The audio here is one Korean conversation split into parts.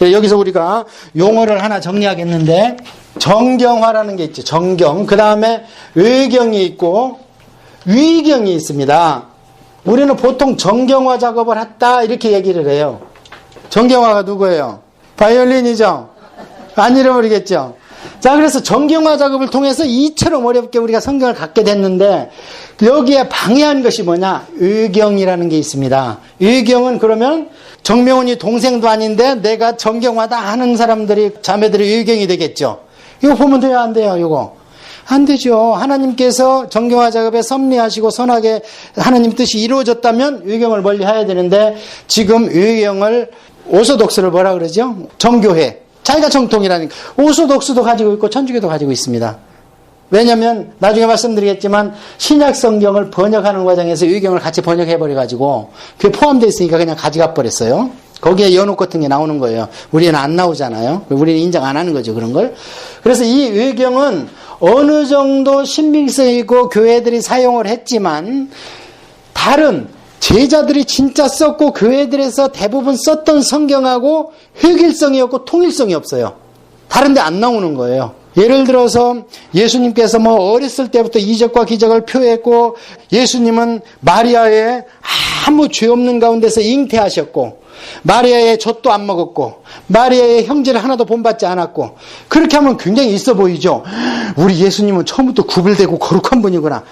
여기서 우리가 용어를 하나 정리하겠는데, 정경화라는 게 있죠. 정경. 그 다음에 의경이 있고 위경이 있습니다. 우리는 보통 정경화 작업을 했다 이렇게 얘기를 해요. 정경화가 누구예요? 바이올린이죠. 안 잃어버리겠죠. 자, 그래서 정경화 작업을 통해서 이처럼 어렵게 우리가 성경을 갖게 됐는데, 여기에 방해한 것이 뭐냐? 의경이라는 게 있습니다. 의경은 그러면 정명훈이 동생도 아닌데 내가 정경화다 하는 사람들이, 자매들이 의경이 되겠죠. 이거 보면 돼요, 안 돼요, 이거? 안 되죠. 하나님께서 정경화 작업에 섭리하시고 선하게 하나님 뜻이 이루어졌다면 의경을 멀리 해야 되는데, 지금 의경을 오소독스를 뭐라 그러죠? 정교회. 자기가 정통이라니까. 오소독스도 가지고 있고 천주교도 가지고 있습니다. 왜냐하면 나중에 말씀드리겠지만 신약 성경을 번역하는 과정에서 의경을 같이 번역해버려가지고 그게 포함되어 있으니까 그냥 가져가 버렸어요. 거기에 연옥 같은 게 나오는 거예요. 우리는 안 나오잖아요. 우리는 인정 안 하는 거죠, 그런 걸. 그래서 이 의경은 어느 정도 신빙성이 있고 교회들이 사용을 했지만, 다른 제자들이 진짜 썼고 교회들에서 대부분 썼던 성경하고 획일성이 없고 통일성이 없어요. 다른 데 안 나오는 거예요. 예를 들어서 예수님께서 어렸을 때부터 이적과 기적을 표했고, 예수님은 마리아의 아무 죄 없는 가운데서 잉태하셨고, 마리아의 젖도 안 먹었고, 마리아의 형제를 하나도 본받지 않았고, 그렇게 하면 굉장히 있어 보이죠. 우리 예수님은 처음부터 구별되고 거룩한 분이구나.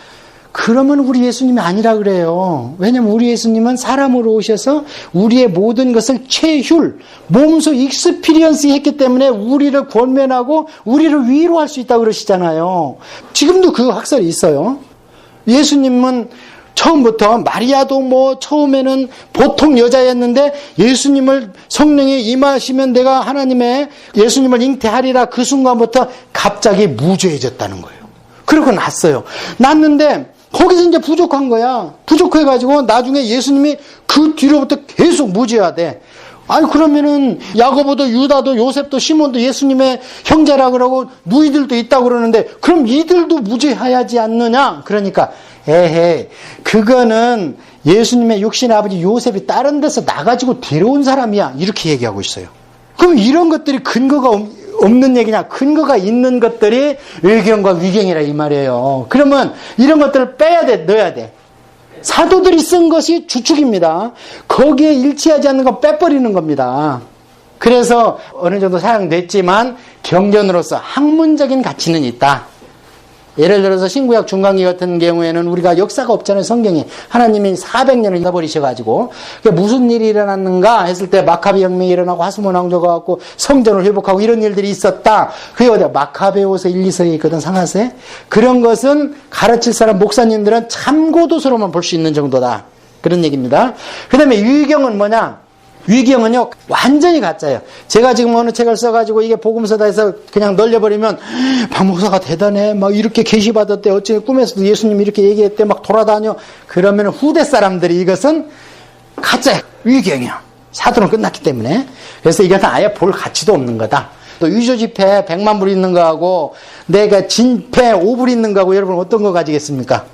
그러면 우리 예수님이 아니라 그래요. 왜냐면 우리 예수님은 사람으로 오셔서 우리의 모든 것을 체휼, 몸소 익스피리언스 했기 때문에 우리를 권면하고 우리를 위로할 수 있다고 그러시잖아요. 지금도 그 학설이 있어요. 예수님은 처음부터, 마리아도 처음에는 보통 여자였는데 예수님을 성령이 임하시면 내가 하나님의 예수님을 잉태하리라, 그 순간부터 갑자기 무죄해졌다는 거예요. 그러고 났어요. 났는데 거기서 이제 부족한 거야. 부족해가지고 나중에 예수님이 그 뒤로부터 계속 무죄하대. 아니, 그러면은 야고보도 유다도 요셉도 시몬도 예수님의 형제라 그러고 누이들도 있다고 그러는데, 그럼 이들도 무죄해야지 않느냐? 그러니까 에헤이, 그거는 예수님의 육신의 아버지 요셉이 다른 데서 나가지고 데려온 사람이야, 이렇게 얘기하고 있어요. 그럼 이런 것들이 근거가 없는 얘기냐? 근거가 있는 것들이 의경과 위경이라 이 말이에요. 그러면 이런 것들을 빼야 돼, 넣어야 돼. 사도들이 쓴 것이 주축입니다. 거기에 일치하지 않는 건 빼버리는 겁니다. 그래서 어느 정도 사용됐지만 경전으로서 학문적인 가치는 있다. 예를 들어서 신구약 중간기 같은 경우에는 우리가 역사가 없잖아요. 성경이 하나님이 400년을 잊어버리셔가지고 무슨 일이 일어났는가 했을 때 마카비 혁명이 일어나고 하스몬 왕조가 왔고 성전을 회복하고 이런 일들이 있었다. 그게 어디야? 마카베오서 1, 2서에 있거든, 상하세. 그런 것은 가르칠 사람 목사님들은 참고도서로만 볼 수 있는 정도다, 그런 얘기입니다. 그 다음에 위경은 뭐냐? 위경은요, 완전히 가짜예요. 제가 지금 어느 책을 써가지고 이게 복음서다 해서 그냥 널려버리면, 박 목사가 대단해, 막 이렇게 계시받았대, 어째 꿈에서도 예수님이 이렇게 얘기했대, 막 돌아다녀. 그러면 후대 사람들이 이것은 가짜예요. 위경이야. 사도는 끝났기 때문에. 그래서 이것은 아예 볼 가치도 없는 거다. 또 위조지폐 100만 불 있는 거하고 내가 진폐 5불 있는 거하고 여러분 어떤 거 가지겠습니까?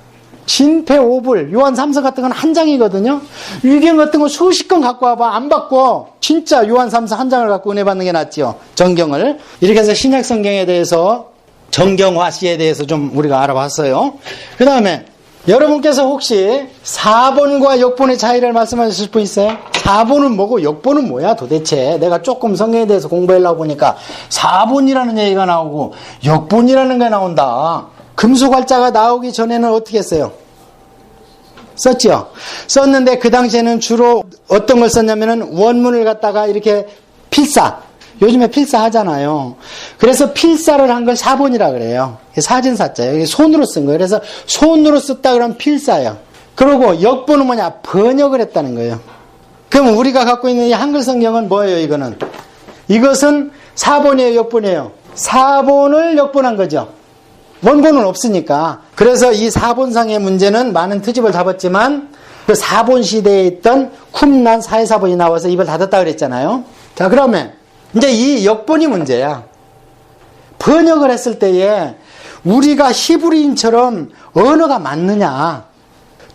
진폐 5불, 요한 3서 같은 건 한 장이거든요. 위경 같은 거 수십 건 갖고 와봐. 안 받고 진짜 요한 3서 한 장을 갖고 은혜 받는 게 낫지요. 정경을. 이렇게 해서 신약 성경에 대해서, 정경화시에 대해서 좀 우리가 알아봤어요. 그 다음에 여러분께서 혹시 사본과 역본의 차이를 말씀하실 분 있어요? 사본은 뭐고 역본은 뭐야 도대체? 내가 조금 성경에 대해서 공부하려고 보니까 사본이라는 얘기가 나오고 역본이라는 게 나온다. 금수갈자가 나오기 전에는 어떻게 했어요? 썼죠? 썼는데 그 당시에는 주로 어떤 걸 썼냐면은 원문을 갖다가 이렇게 필사, 요즘에 필사 하잖아요. 그래서 필사를 한 걸 사본이라 그래요. 사진사자예요. 손으로 쓴 거예요. 그래서 손으로 썼다 그러면 필사예요. 그리고 역본은 뭐냐? 번역을 했다는 거예요. 그럼 우리가 갖고 있는 이 한글 성경은 뭐예요? 이것은 사본이에요, 역본이에요? 사본을 역본한 거죠. 원본은 없으니까. 그래서 이 사본상의 문제는 많은 트집을 잡았지만 그 사본 시대에 있던 쿰란 사회사본이 나와서 입을 닫았다 그랬잖아요. 자, 그러면 이제 이 역본이 문제야. 번역을 했을 때에 우리가 히브리인처럼 언어가 맞느냐,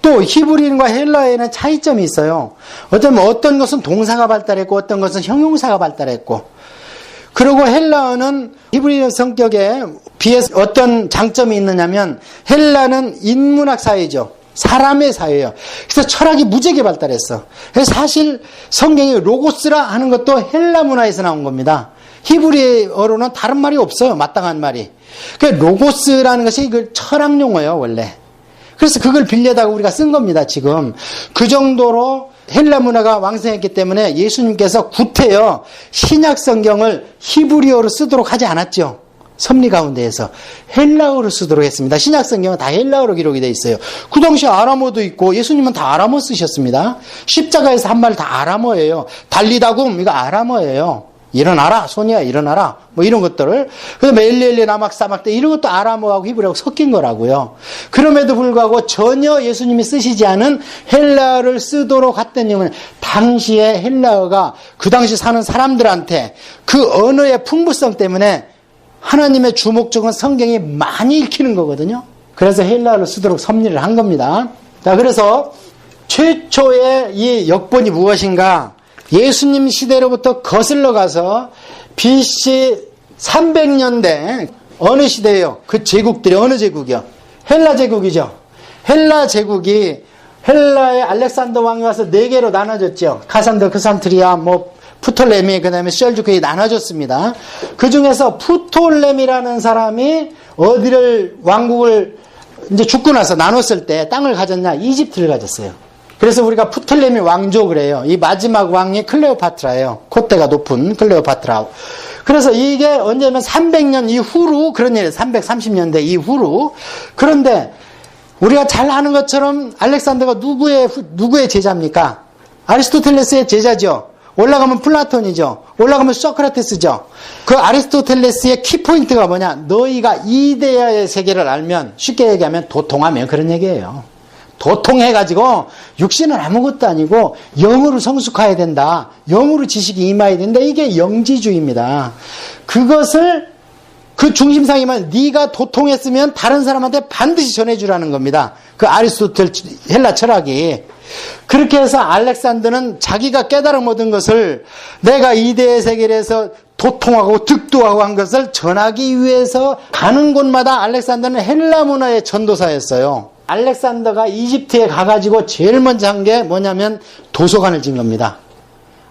또 히브리인과 헬라어에는 차이점이 있어요. 어쩌면 어떤 것은 동사가 발달했고 어떤 것은 형용사가 발달했고, 그리고 헬라어는 히브리어 성격에 비해서 어떤 장점이 있느냐면 헬라는 인문학 사회죠. 사람의 사회예요. 그래서 철학이 무지하게 발달했어. 그래서 사실 성경이 로고스라 하는 것도 헬라 문화에서 나온 겁니다. 히브리어로는 다른 말이 없어요. 마땅한 말이. 그러니까 로고스라는 것이 그 철학 용어예요, 원래. 그래서 그걸 빌려다가 우리가 쓴 겁니다, 지금. 그 정도로 헬라 문화가 왕성했기 때문에 예수님께서 구태여 신약 성경을 히브리어로 쓰도록 하지 않았죠. 섭리 가운데에서 헬라어로 쓰도록 했습니다. 신약 성경은 다 헬라어로 기록이 되어 있어요. 그 당시 아람어도 있고 예수님은 다 아람어 쓰셨습니다. 십자가에서 한 말 다 아람어예요. 달리다굼 이거 아람어예요. 일어나라, 손이야, 일어나라. 뭐 이런 것들을. 그다음 엘리엘리 나막 사막 때 이런 것도 아람어하고 히브리어하고 섞인 거라고요. 그럼에도 불구하고 전혀 예수님이 쓰시지 않은 헬라어를 쓰도록 했던 이유는 당시의 헬라어가 그 당시 사는 사람들한테 그 언어의 풍부성 때문에 하나님의 주목적인 성경이 많이 읽히는 거거든요. 그래서 헬라어를 쓰도록 섭리를 한 겁니다. 자, 그래서 최초의 이 역본이 무엇인가? 예수님 시대로부터 거슬러 가서 BC 300년대 어느 시대예요? 그 제국들이 어느 제국이요? 헬라 제국이죠. 헬라 제국이 헬라의 알렉산더 왕이 와서 4개로 나눠졌죠. 카산더, 크산트리아, 푸톨레미, 그 다음에 셀주크에 나눠졌습니다. 그 중에서 푸톨레미라는 사람이 어디를 왕국을 이제 죽고 나서 나눴을 때 땅을 가졌냐? 이집트를 가졌어요. 그래서 우리가 푸톨레미 왕조 그래요. 이 마지막 왕이 클레오파트라예요. 콧대가 높은 클레오파트라. 그래서 이게 언제면 300년 이후로 그런 일이에요. 330년대 이후로. 그런데 우리가 잘 아는 것처럼 알렉산더가 누구의 제자입니까? 아리스토텔레스의 제자죠. 올라가면 플라톤이죠. 올라가면 소크라테스죠. 그 아리스토텔레스의 키포인트가 뭐냐? 너희가 이데아의 세계를 알면, 쉽게 얘기하면 도통하면 그런 얘기예요. 도통해가지고 육신은 아무것도 아니고 영으로 성숙해야 된다. 영으로 지식이 임해야 된다. 이게 영지주의입니다. 그것을 그 중심상이면 네가 도통했으면 다른 사람한테 반드시 전해주라는 겁니다. 그 아리스토텔 헬라 철학이. 그렇게 해서 알렉산더는 자기가 깨달음 얻은 것을 내가 이대의 세계에서 도통하고 득도하고 한 것을 전하기 위해서 가는 곳마다 알렉산더는 헬라 문화의 전도사였어요. 알렉산더가 이집트에 가가지고 제일 먼저 한 게 뭐냐면 도서관을 지은 겁니다.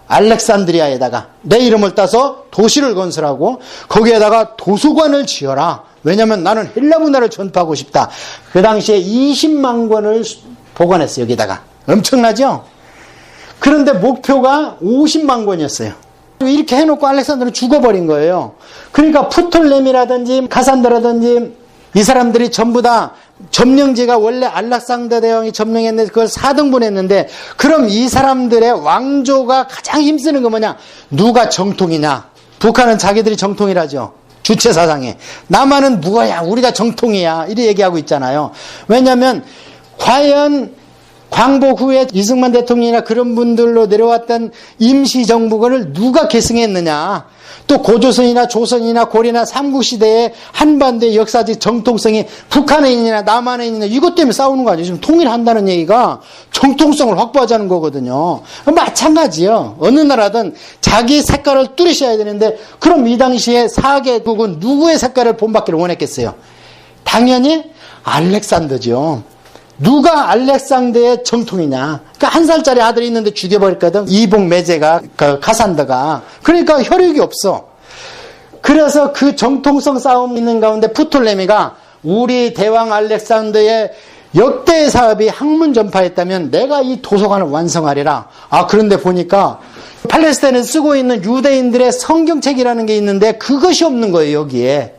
알렉산드리아에다가 내 이름을 따서 도시를 건설하고 거기에다가 도서관을 지어라. 왜냐하면 나는 헬라 문화를 전파하고 싶다. 그 당시에 20만 권을 보관했어요. 여기다가. 엄청나죠? 그런데 목표가 50만 권이었어요. 이렇게 해놓고 알렉산더는 죽어버린 거예요. 그러니까 푸톨레미라든지 카산더라든지 이 사람들이 전부 다 점령지가 원래 알렉산더 대왕이 점령했는데 그걸 4등분 했는데, 그럼 이 사람들의 왕조가 가장 힘쓰는 거 뭐냐? 누가 정통이냐? 북한은 자기들이 정통이라죠. 주체 사상에. 남한은 뭐야? 우리가 정통이야. 이렇게 얘기하고 있잖아요. 왜냐하면 과연 광복 후에 이승만 대통령이나 그런 분들로 내려왔던 임시정부를 누가 계승했느냐? 또 고조선이나 조선이나 고려나 삼국시대의 한반도의 역사적 정통성이 북한에 있느냐 남한에 있느냐 이것 때문에 싸우는 거 아니에요. 지금 통일한다는 얘기가 정통성을 확보하자는 거거든요. 마찬가지요. 어느 나라든 자기 색깔을 뚜렷해야 되는데, 그럼 이 당시에 4개국은 누구의 색깔을 본받기를 원했겠어요? 당연히 알렉산더죠. 누가 알렉산더의 정통이냐? 그러니까 1살짜리 아들이 있는데 죽여버렸거든. 이복 매제가, 카산더가. 그러니까 혈육이 없어. 그래서 그 정통성 싸움 있는 가운데 푸톨레미가 우리 대왕 알렉산더의 역대 사업이 학문 전파했다면 내가 이 도서관을 완성하리라. 그런데 보니까 팔레스타인에 쓰고 있는 유대인들의 성경책이라는 게 있는데 그것이 없는 거예요, 여기에.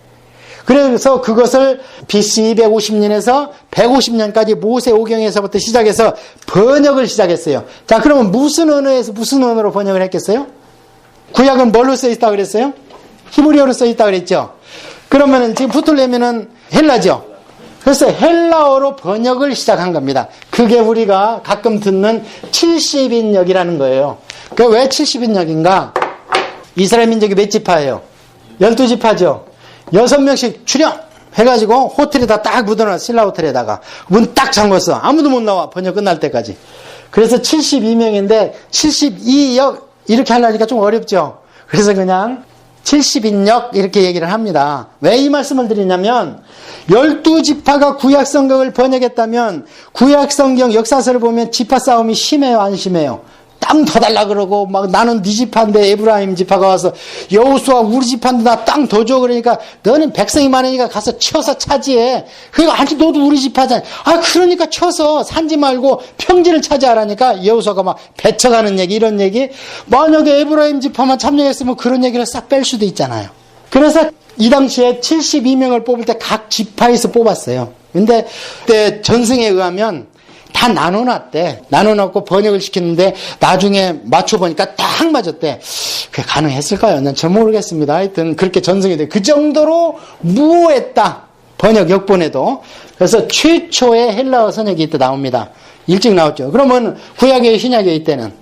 그래서 그것을 BC 250년에서 150년까지 모세 오경에서부터 시작해서 번역을 시작했어요. 자, 그러면 무슨 언어에서 무슨 언어로 번역을 했겠어요? 구약은 뭘로 써있다고 그랬어요? 히브리어로 써있다고 그랬죠? 그러면은 지금 푸톨레미는 헬라죠? 그래서 헬라어로 번역을 시작한 겁니다. 그게 우리가 가끔 듣는 70인역이라는 거예요. 그 왜 70인역인가? 이스라엘 민족이 몇 지파예요? 12지파죠? 6명씩 출영! 해가지고 호텔에다 딱 묻어놔. 신라 호텔에다가. 문 딱 잠궜어. 아무도 못 나와. 번역 끝날 때까지. 그래서 72명인데 72역 이렇게 하려니까 좀 어렵죠. 그래서 그냥 70인역 이렇게 얘기를 합니다. 왜 이 말씀을 드리냐면 12지파가 구약성경을 번역했다면 구약성경 역사서를 보면 지파 싸움이 심해요, 안 심해요? 땅 더 달라 그러고 막 나는 네 지파인데 에브라임 지파가 와서 여호수아 우리 지파인데 나 땅 더 줘 그러니까 너는 백성이 많으니까 가서 쳐서 차지해. 그러니까 아니 너도 우리 지파잖아. 아 그러니까 쳐서 산지 말고 평지를 차지하라니까 여호수아가 막 배쳐가는 얘기 이런 얘기. 만약에 에브라임 지파만 참여했으면 그런 얘기를 싹 뺄 수도 있잖아요. 그래서 이 당시에 72명을 뽑을 때 각 지파에서 뽑았어요. 근데 그때 전승에 의하면 다 나눠놨대. 나눠놓고 번역을 시켰는데 나중에 맞춰보니까 딱 맞았대. 그게 가능했을까요? 난 잘 모르겠습니다. 하여튼 그렇게 전승이 돼. 그 정도로 무호했다. 번역 역본에도. 그래서 최초의 헬라어 선역이 이때 나옵니다. 일찍 나왔죠. 그러면 구약의 신약의 이때는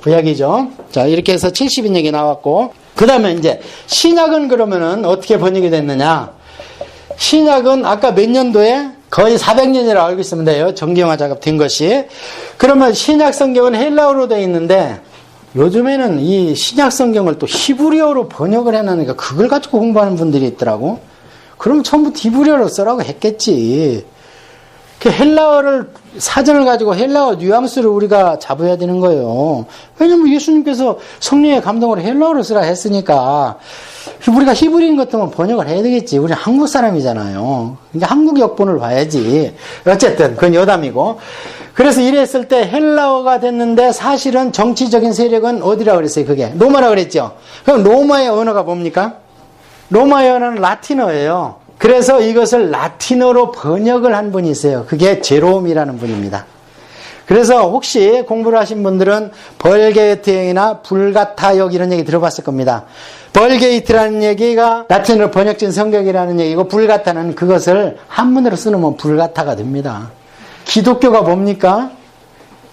구약이죠. 자 이렇게 해서 70인역이 나왔고 그 다음에 이제 신약은 그러면은 어떻게 번역이 됐느냐. 신약은 아까 몇 년도에 거의 400년이라고 알고 있으면 돼요. 정경화 작업된 것이. 그러면 신약 성경은 헬라어로 되어 있는데 요즘에는 이 신약 성경을 또 히브리어로 번역을 해놓으니까 그걸 가지고 공부하는 분들이 있더라고. 그러면 처음부터 히브리어로 쓰라고 했겠지. 그 헬라어를 사전을 가지고 헬라어 뉘앙스를 우리가 잡아야 되는 거예요. 왜냐면 예수님께서 성령의 감동으로 헬라어를 쓰라 했으니까 우리가 히브리인 같으면 번역을 해야 되겠지. 우리 한국 사람이잖아요. 이제 한국 역본을 봐야지. 어쨌든 그건 여담이고. 그래서 이랬을 때 헬라어가 됐는데 사실은 정치적인 세력은 어디라고 그랬어요? 그게 로마라고 그랬죠. 그럼 로마의 언어가 뭡니까? 로마의 언어는 라틴어예요. 그래서 이것을 라틴어로 번역을 한 분이 있어요. 그게 제롬이라는 분입니다. 그래서 혹시 공부를 하신 분들은 벌게이트역이나 불가타역 이런 얘기 들어봤을 겁니다. 벌게이트라는 얘기가 라틴어로 번역된 성경이라는 얘기고 불가타는 그것을 한문으로 쓰면 불가타가 됩니다. 기독교가 뭡니까?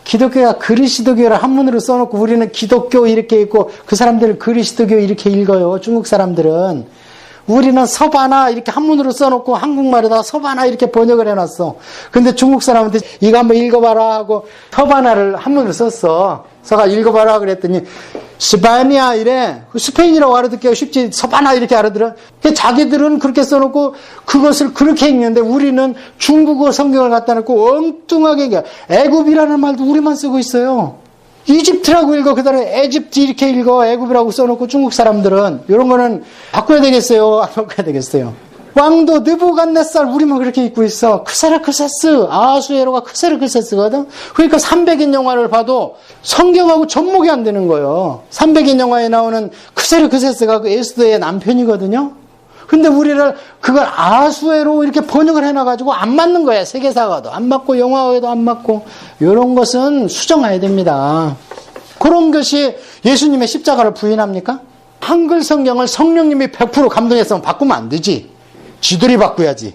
기독교가 그리스도교를 한문으로 써놓고 우리는 기독교 이렇게 읽고 그 사람들은 그리스도교 이렇게 읽어요. 중국 사람들은. 우리는 서바나 이렇게 한문으로 써놓고 한국말에다가 서바나 이렇게 번역을 해놨어. 근데 중국 사람한테 이거 한번 읽어봐라 하고 서바나를 한문으로 썼어. 서가 읽어봐라 그랬더니 스파니아 이래. 스페인이라고 알아듣기가 쉽지 서바나 이렇게 알아들어. 자기들은 그렇게 써놓고 그것을 그렇게 읽는데 우리는 중국어 성경을 갖다 놓고 엉뚱하게 애굽이라는 말도 우리만 쓰고 있어요. 이집트라고 읽어. 그 다음에 에집트 이렇게 읽어. 애굽이라고 써놓고 중국 사람들은 이런 거는 바꿔야 되겠어요? 안 바꿔야 되겠어요? 왕도 느부갓네살 우리만 그렇게 읽고 있어. 크세르크세스 아수에로가 크세르크세스거든. 그러니까 300인 영화를 봐도 성경하고 접목이 안 되는 거예요. 300인 영화에 나오는 크세르크세스가 그 에스더의 남편이거든요. 근데 우리를 그걸 아수에로 이렇게 번역을 해놔가지고 안 맞는 거야. 세계사가도 안 맞고 영화에도 안 맞고 이런 것은 수정해야 됩니다. 그런 것이 예수님의 십자가를 부인합니까? 한글 성경을 성령님이 100% 감동했으면 바꾸면 안 되지. 지들이 바꾸야지.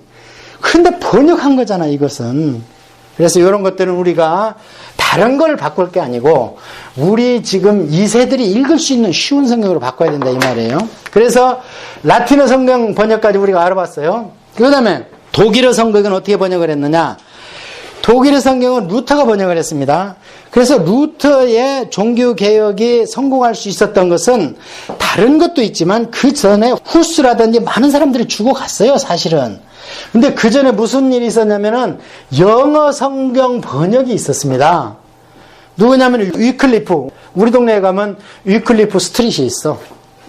근데 번역한 거잖아 이것은. 그래서 이런 것들은 우리가 다른 걸 바꿀 게 아니고 우리 지금 2세들이 읽을 수 있는 쉬운 성경으로 바꿔야 된다 이 말이에요. 그래서 라틴어 성경 번역까지 우리가 알아봤어요. 그 다음에 독일어 성경은 어떻게 번역을 했느냐. 독일어 성경은 루터가 번역을 했습니다. 그래서 루터의 종교개혁이 성공할 수 있었던 것은 다른 것도 있지만 그 전에 후스라든지 많은 사람들이 죽어갔어요 사실은. 근데 그 전에 무슨 일이 있었냐면은 영어 성경 번역이 있었습니다. 누구냐면 위클리프. 우리 동네에 가면 위클리프 스트릿이 있어.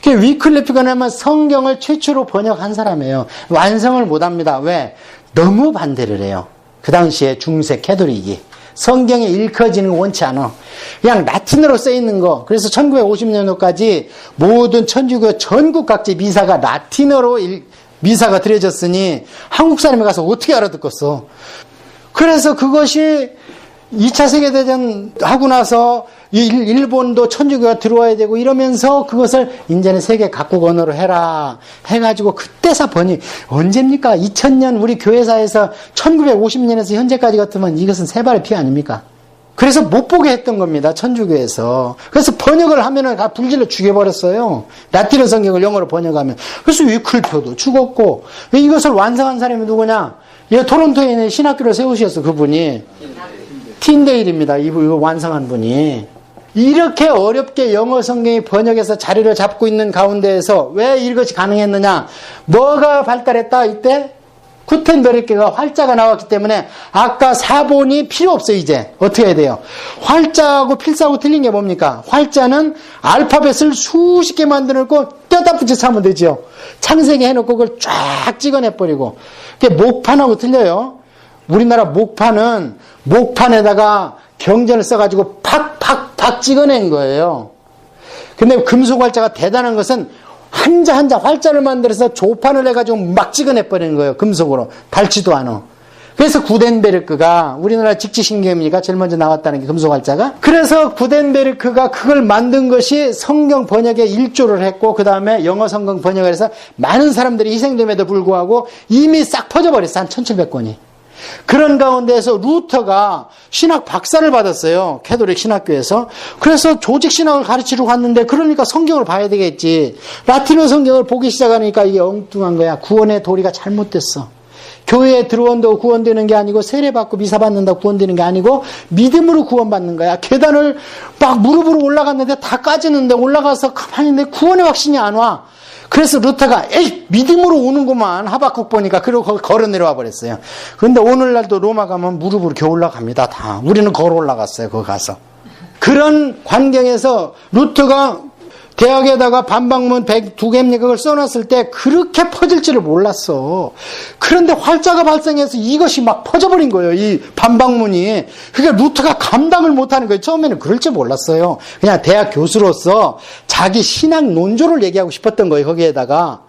그 위클리프가 나면 성경을 최초로 번역한 사람이에요. 완성을 못합니다. 왜? 너무 반대를 해요. 그 당시에 중세 캐톨릭이. 성경이 읽혀지는 거 원치 않아. 그냥 라틴어로 써있는 거. 그래서 1950년도까지 모든 천주교 전국 각지 미사가 라틴어로 미사가 드려졌으니 한국 사람이 가서 어떻게 알아듣겠어. 그래서 그것이 2차 세계대전 하고 나서 일본도 천주교가 들어와야 되고 이러면서 그것을 이제는 세계 각국 언어로 해라 해가지고 그때서 번역. 언제입니까? 2000년 우리 교회사에서 1950년에서 현재까지 같으면 이것은 세 발의 피 아닙니까? 그래서 못 보게 했던 겁니다. 천주교에서. 그래서 번역을 하면은 다 불질러 죽여버렸어요. 라틴어 성경을 영어로 번역하면. 그래서 위클표도 죽었고, 이것을 완성한 사람이 누구냐? 토론토에 있는 신학교를 세우셨어, 그분이. 틴데일입니다. 이거 완성한 분이. 이렇게 어렵게 영어 성경이 번역해서 자리를 잡고 있는 가운데에서 왜 이것이 가능했느냐? 뭐가 발달했다? 이때? 구텐베르크가 활자가 나왔기 때문에 아까 사본이 필요 없어요. 이제 어떻게 해야 돼요? 활자하고 필사하고 틀린 게 뭡니까? 활자는 알파벳을 수십 개 만들어놓고 떼다 붙여서 하면 되죠. 창세기 해놓고 그걸 쫙 찍어내버리고. 그게 목판하고 틀려요. 우리나라 목판은 목판에다가 경전을 써가지고 팍팍팍 찍어낸 거예요. 근데 금속 활자가 대단한 것은 한자 한자 활자를 만들어서 조판을 해가지고 막 찍어내버리는 거예요. 금속으로. 닳지도 않아. 그래서 구텐베르크가 우리나라 직지신경입니까? 제일 먼저 나왔다는 게 금속 활자가. 그래서 구텐베르크가 그걸 만든 것이 성경 번역에 일조를 했고 그 다음에 영어 성경 번역을 해서 많은 사람들이 희생됨에도 불구하고 이미 싹 퍼져버렸어. 한 1700권이. 그런 가운데에서 루터가 신학 박사를 받았어요. 캐톨릭 신학교에서. 그래서 조직 신학을 가르치러 갔는데 그러니까 성경을 봐야 되겠지. 라틴어 성경을 보기 시작하니까 이게 엉뚱한 거야. 구원의 도리가 잘못됐어. 교회에 들어온다고 구원되는 게 아니고 세례받고 미사 받는다고 구원되는 게 아니고 믿음으로 구원받는 거야. 계단을 막 무릎으로 올라갔는데 다 까지는데 올라가서 가만히 있는데 구원의 확신이 안 와. 그래서 루터가 에이 믿음으로 오는구만 하박국 보니까 그러고 걸어 내려와 버렸어요. 그런데 오늘날도 로마 가면 무릎으로 겨우 올라갑니다. 다. 우리는 걸어 올라갔어요. 거기 가서. 그런 환경에서 루터가 대학에다가 반박문 102개입니까? 그걸 써놨을 때 그렇게 퍼질 줄을 몰랐어. 그런데 활자가 발생해서 이것이 막 퍼져버린 거예요. 이 반박문이. 그러니까 루터가 감당을 못하는 거예요. 처음에는 그럴 줄 몰랐어요. 그냥 대학 교수로서 자기 신학 논조를 얘기하고 싶었던 거예요. 거기에다가.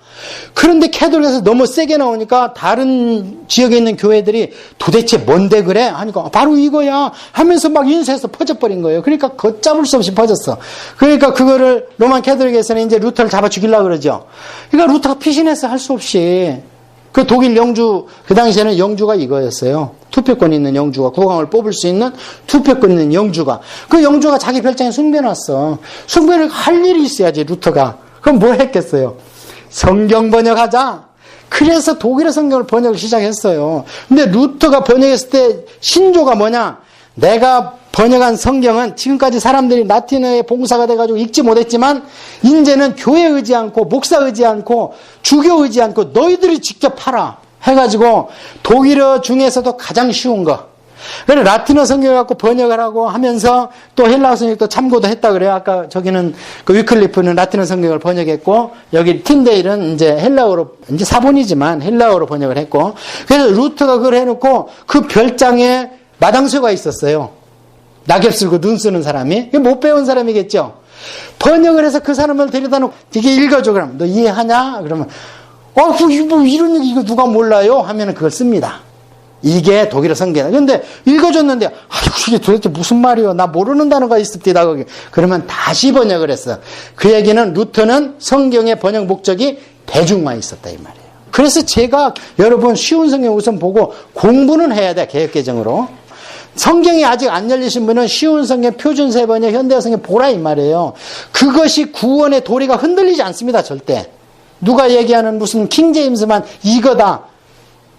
그런데 캐톨릭에서 너무 세게 나오니까 다른 지역에 있는 교회들이 도대체 뭔데 그래? 하니까 바로 이거야 하면서 막 인쇄해서 퍼져버린 거예요. 그러니까 걷잡을 수 없이 퍼졌어. 그러니까 그거를 로만 캐톨릭에서는 이제 루터를 잡아 죽이려고 그러죠. 그러니까 루터가 피신해서 할 수 없이 그 독일 영주, 그 당시에는 영주가 이거였어요. 투표권 있는 영주가, 국왕을 뽑을 수 있는 투표권 있는 영주가. 그 영주가 자기 별장에 숭배놨어. 숭배를 할 일이 있어야지, 루터가. 그럼 뭐 했겠어요? 성경 번역하자. 그래서 독일어 성경을 번역을 시작했어요. 근데 루터가 번역했을 때 신조가 뭐냐? 내가 번역한 성경은 지금까지 사람들이 라틴어에 봉사가 돼가지고 읽지 못했지만 이제는 교회 의지 않고 목사 의지 않고 주교 의지 않고 너희들이 직접 팔아 해가지고 독일어 중에서도 가장 쉬운 거. 그래서 라틴어 성경을 갖고 번역을 하고 하면서 또 헬라어 성경도 참고도 했다 그래요. 아까 저기는 그 위클리프는 라틴어 성경을 번역했고 여기 틴데일은 이제 헬라어로 이제 사본이지만 헬라어로 번역을 했고 그래서 루터가 그걸 해놓고 그 별장에 마당쇠가 있었어요. 낙엽 쓸고 눈 쓰는 사람이 못 배운 사람이겠죠. 번역을 해서 그 사람을 데려다 놓고 이게 읽어줘 그러면 너 이해하냐? 그러면 뭐 이런 얘기 이거 누가 몰라요? 하면은 그걸 씁니다. 이게 독일어 성경이다. 그런데 읽어줬는데 이게 도대체 무슨 말이요? 나 모르는 단어가 있습니다. 거기. 그러면 다시 번역을 했어. 그 얘기는 루터는 성경의 번역 목적이 대중화에 있었다 이 말이에요. 그래서 제가 여러분 쉬운 성경 우선 보고 공부는 해야 돼. 개역개정으로. 성경이 아직 안 열리신 분은 쉬운 성경, 표준세 번역, 현대어 성경 보라 이 말이에요. 그것이 구원의 도리가 흔들리지 않습니다. 절대. 누가 얘기하는 무슨 킹제임스만 이거다.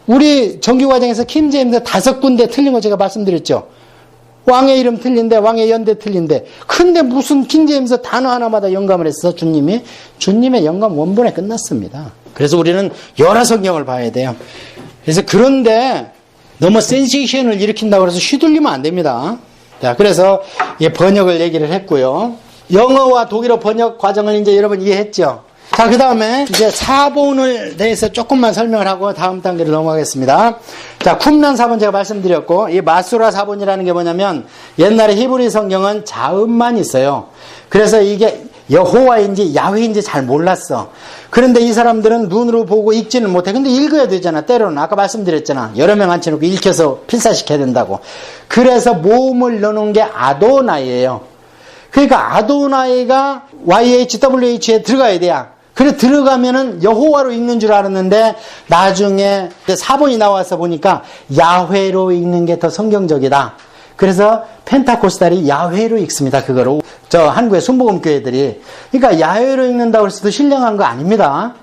우리 정규과정에서 킹제임스 5군데 틀린 거 제가 말씀드렸죠. 왕의 이름 틀린데 왕의 연대 틀린데 근데 무슨 킹제임스 단어 하나마다 영감을 했어 주님이? 주님의 영감 원본에 끝났습니다. 그래서 우리는 여러 성경을 봐야 돼요. 그래서 그런데 너무 센세이션을 일으킨다고 해서 휘둘리면 안 됩니다. 자, 그래서 번역을 얘기를 했고요. 영어와 독일어 번역 과정을 이제 여러분 이해했죠? 자, 그 다음에 이제 사본을 대해서 조금만 설명을 하고 다음 단계로 넘어가겠습니다. 자, 쿰란 사본 제가 말씀드렸고, 이 마수라 사본이라는 게 뭐냐면, 옛날에 히브리 성경은 자음만 있어요. 그래서 이게 여호와인지 야훼인지 잘 몰랐어. 그런데 이 사람들은 눈으로 보고 읽지는 못해. 근데 읽어야 되잖아. 때로는. 아까 말씀드렸잖아. 여러 명 앉혀놓고 읽혀서 필사시켜야 된다고. 그래서 모음을 넣어놓은 게 아도나이예요. 그러니까 아도나이가 YHWH에 들어가야 돼요. 그래 들어가면은 여호와로 읽는 줄 알았는데 나중에 사본이 나와서 보니까 야훼로 읽는 게 더 성경적이다. 그래서 펜타코스탈이 야훼로 읽습니다. 그거로. 저 한국의 순복음교회들이. 그러니까 야훼로 읽는다고 해서 신령한 거 아닙니다.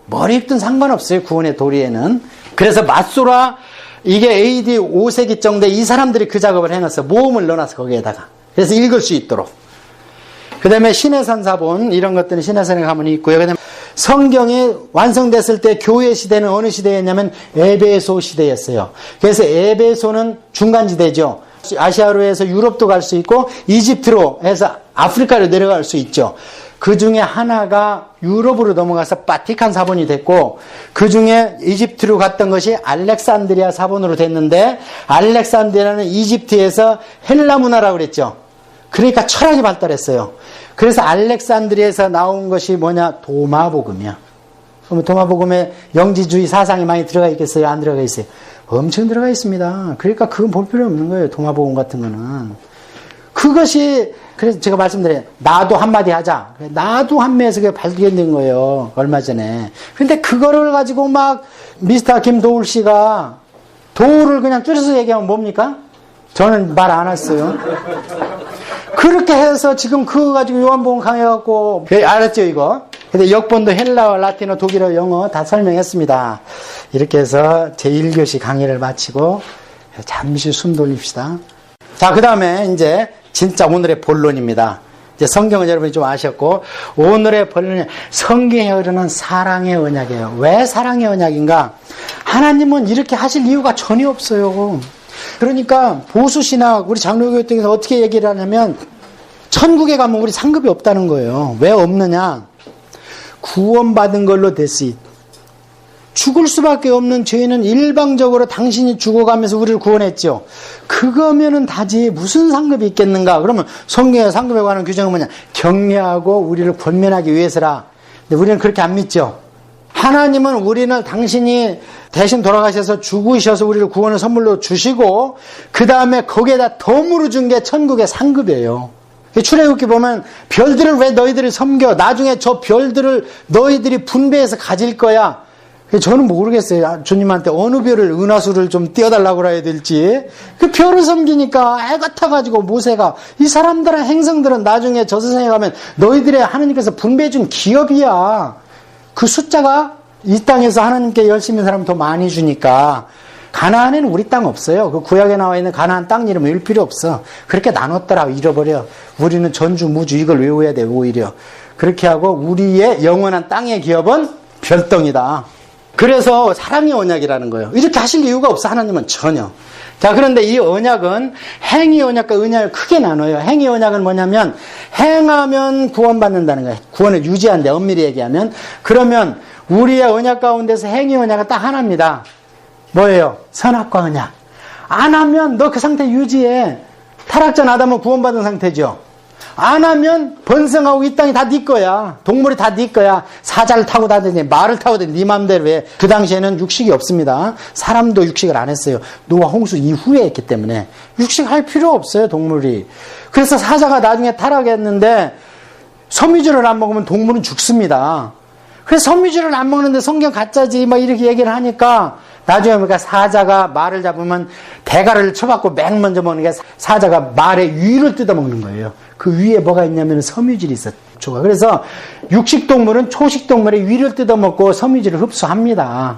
머리 읽든 상관없어요. 구원의 도리에는. 그래서 맞소라 이게 AD 5세기 정도에 이 사람들이 그 작업을 해놨어. 모음을 넣어놨어. 거기에다가. 그래서 읽을 수 있도록. 그 다음에 신해산 사본 이런 것들은 신해산에 가면 있고요. 그 다음에 성경이 완성됐을 때 교회 시대는 어느 시대였냐면 에베소 시대였어요. 그래서 에베소는 중간지대죠. 아시아로 해서 유럽도 갈 수 있고 이집트로 해서 아프리카로 내려갈 수 있죠. 그 중에 하나가 유럽으로 넘어가서 바티칸 사본이 됐고 그 중에 이집트로 갔던 것이 알렉산드리아 사본으로 됐는데 알렉산드리아는 이집트에서 헬라 문화라고 그랬죠. 그러니까 철학이 발달했어요. 그래서 알렉산드리아에서 나온 것이 뭐냐? 도마복음이야. 그러면 도마복음에 영지주의 사상이 많이 들어가 있겠어요? 안 들어가 있어요? 엄청 들어가 있습니다. 그러니까 그건 볼 필요 없는 거예요. 도마복음 같은 거는. 그것이 그래서 제가 말씀드려요. 나도 한마디 하자. 나도 한매에서 그게 발견된 거예요. 얼마 전에. 근데 그거를 가지고 막 미스터 김도울 씨가 도울을 그냥 줄여서 얘기하면 뭡니까? 저는 말 안 했어요. 그렇게 해서 지금 그거 가지고 요한복음 강해갖고 알았죠 이거? 근데 역본도 헬라어, 라틴어, 독일어, 영어 다 설명했습니다. 이렇게 해서 제1교시 강의를 마치고 잠시 숨 돌립시다. 자, 그 다음에 이제 진짜 오늘의 본론입니다. 이제 성경은 여러분이 좀 아셨고 오늘의 본론은 성경에 흐르는 사랑의 언약이에요. 왜 사랑의 언약인가? 하나님은 이렇게 하실 이유가 전혀 없어요. 그러니까 보수신학 우리 장로교회 등에서 어떻게 얘기를 하냐면 천국에 가면 우리 상급이 없다는 거예요. 왜 없느냐? 구원받은 걸로 됐으. 죽을 수밖에 없는 죄는 일방적으로 당신이 죽어가면서 우리를 구원했죠. 그거면은 다지 무슨 상급이 있겠는가? 그러면 성경의 상급에 관한 규정은 뭐냐? 경외하고 우리를 권면하기 위해서라. 근데 우리는 그렇게 안 믿죠. 하나님은 우리는 당신이 대신 돌아가셔서 죽으셔서 우리를 구원을 선물로 주시고 그 다음에 거기에다 덤으로 준 게 천국의 상급이에요. 출애굽기 보면 별들을 왜 너희들이 섬겨? 나중에 저 별들을 너희들이 분배해서 가질 거야. 저는 모르겠어요. 주님한테 어느 별을 은하수를 좀 띄워달라고 해야 될지. 그 별을 섬기니까 애 같아가지고 모세가 이 사람들은 행성들은 나중에 저 세상에 가면 너희들의 하나님께서 분배해준 기업이야. 그 숫자가 이 땅에서 하나님께 열심히 사람 더 많이 주니까 가나안에는 우리 땅 없어요. 그 구약에 나와 있는 가나안 땅 이름 외울 필요 없어. 그렇게 나눴더라 잃어버려. 우리는 전주 무주 이걸 외워야 돼 오히려. 그렇게 하고 우리의 영원한 땅의 기업은 별덩이다. 그래서 사랑의 언약이라는 거예요. 이렇게 하실 이유가 없어 하나님은 전혀. 자, 그런데 이 언약은 행위 언약과 언약을 크게 나눠요. 행위 언약은 뭐냐면 행하면 구원받는다는 거예요. 구원을 유지한대 엄밀히 얘기하면. 그러면 우리의 언약 가운데서 행위 언약은 딱 하나입니다. 뭐예요? 선악과 언약. 안 하면 너 그 상태 유지해. 타락전 아담은 구원받은 상태죠. 안 하면 번성하고 이 땅이 다 네 거야. 동물이 다 네 거야. 사자를 타고 다니니 말을 타고 다니니 네 맘대로 해. 그 당시에는 육식이 없습니다. 사람도 육식을 안 했어요. 노아 홍수 이후에 했기 때문에. 육식할 필요 없어요 동물이. 그래서 사자가 나중에 타락했는데 섬유질을 안 먹으면 동물은 죽습니다. 그래서 섬유질을 안 먹는데 성경 가짜지 막 이렇게 얘기를 하니까 나중에 보니까 사자가 말을 잡으면 대가를 쳐받고 맨 먼저 먹는 게 사자가 말의 위를 뜯어먹는 거예요. 그 위에 뭐가 있냐면 섬유질이 있었죠. 그래서 육식동물은 초식동물의 위를 뜯어먹고 섬유질을 흡수합니다.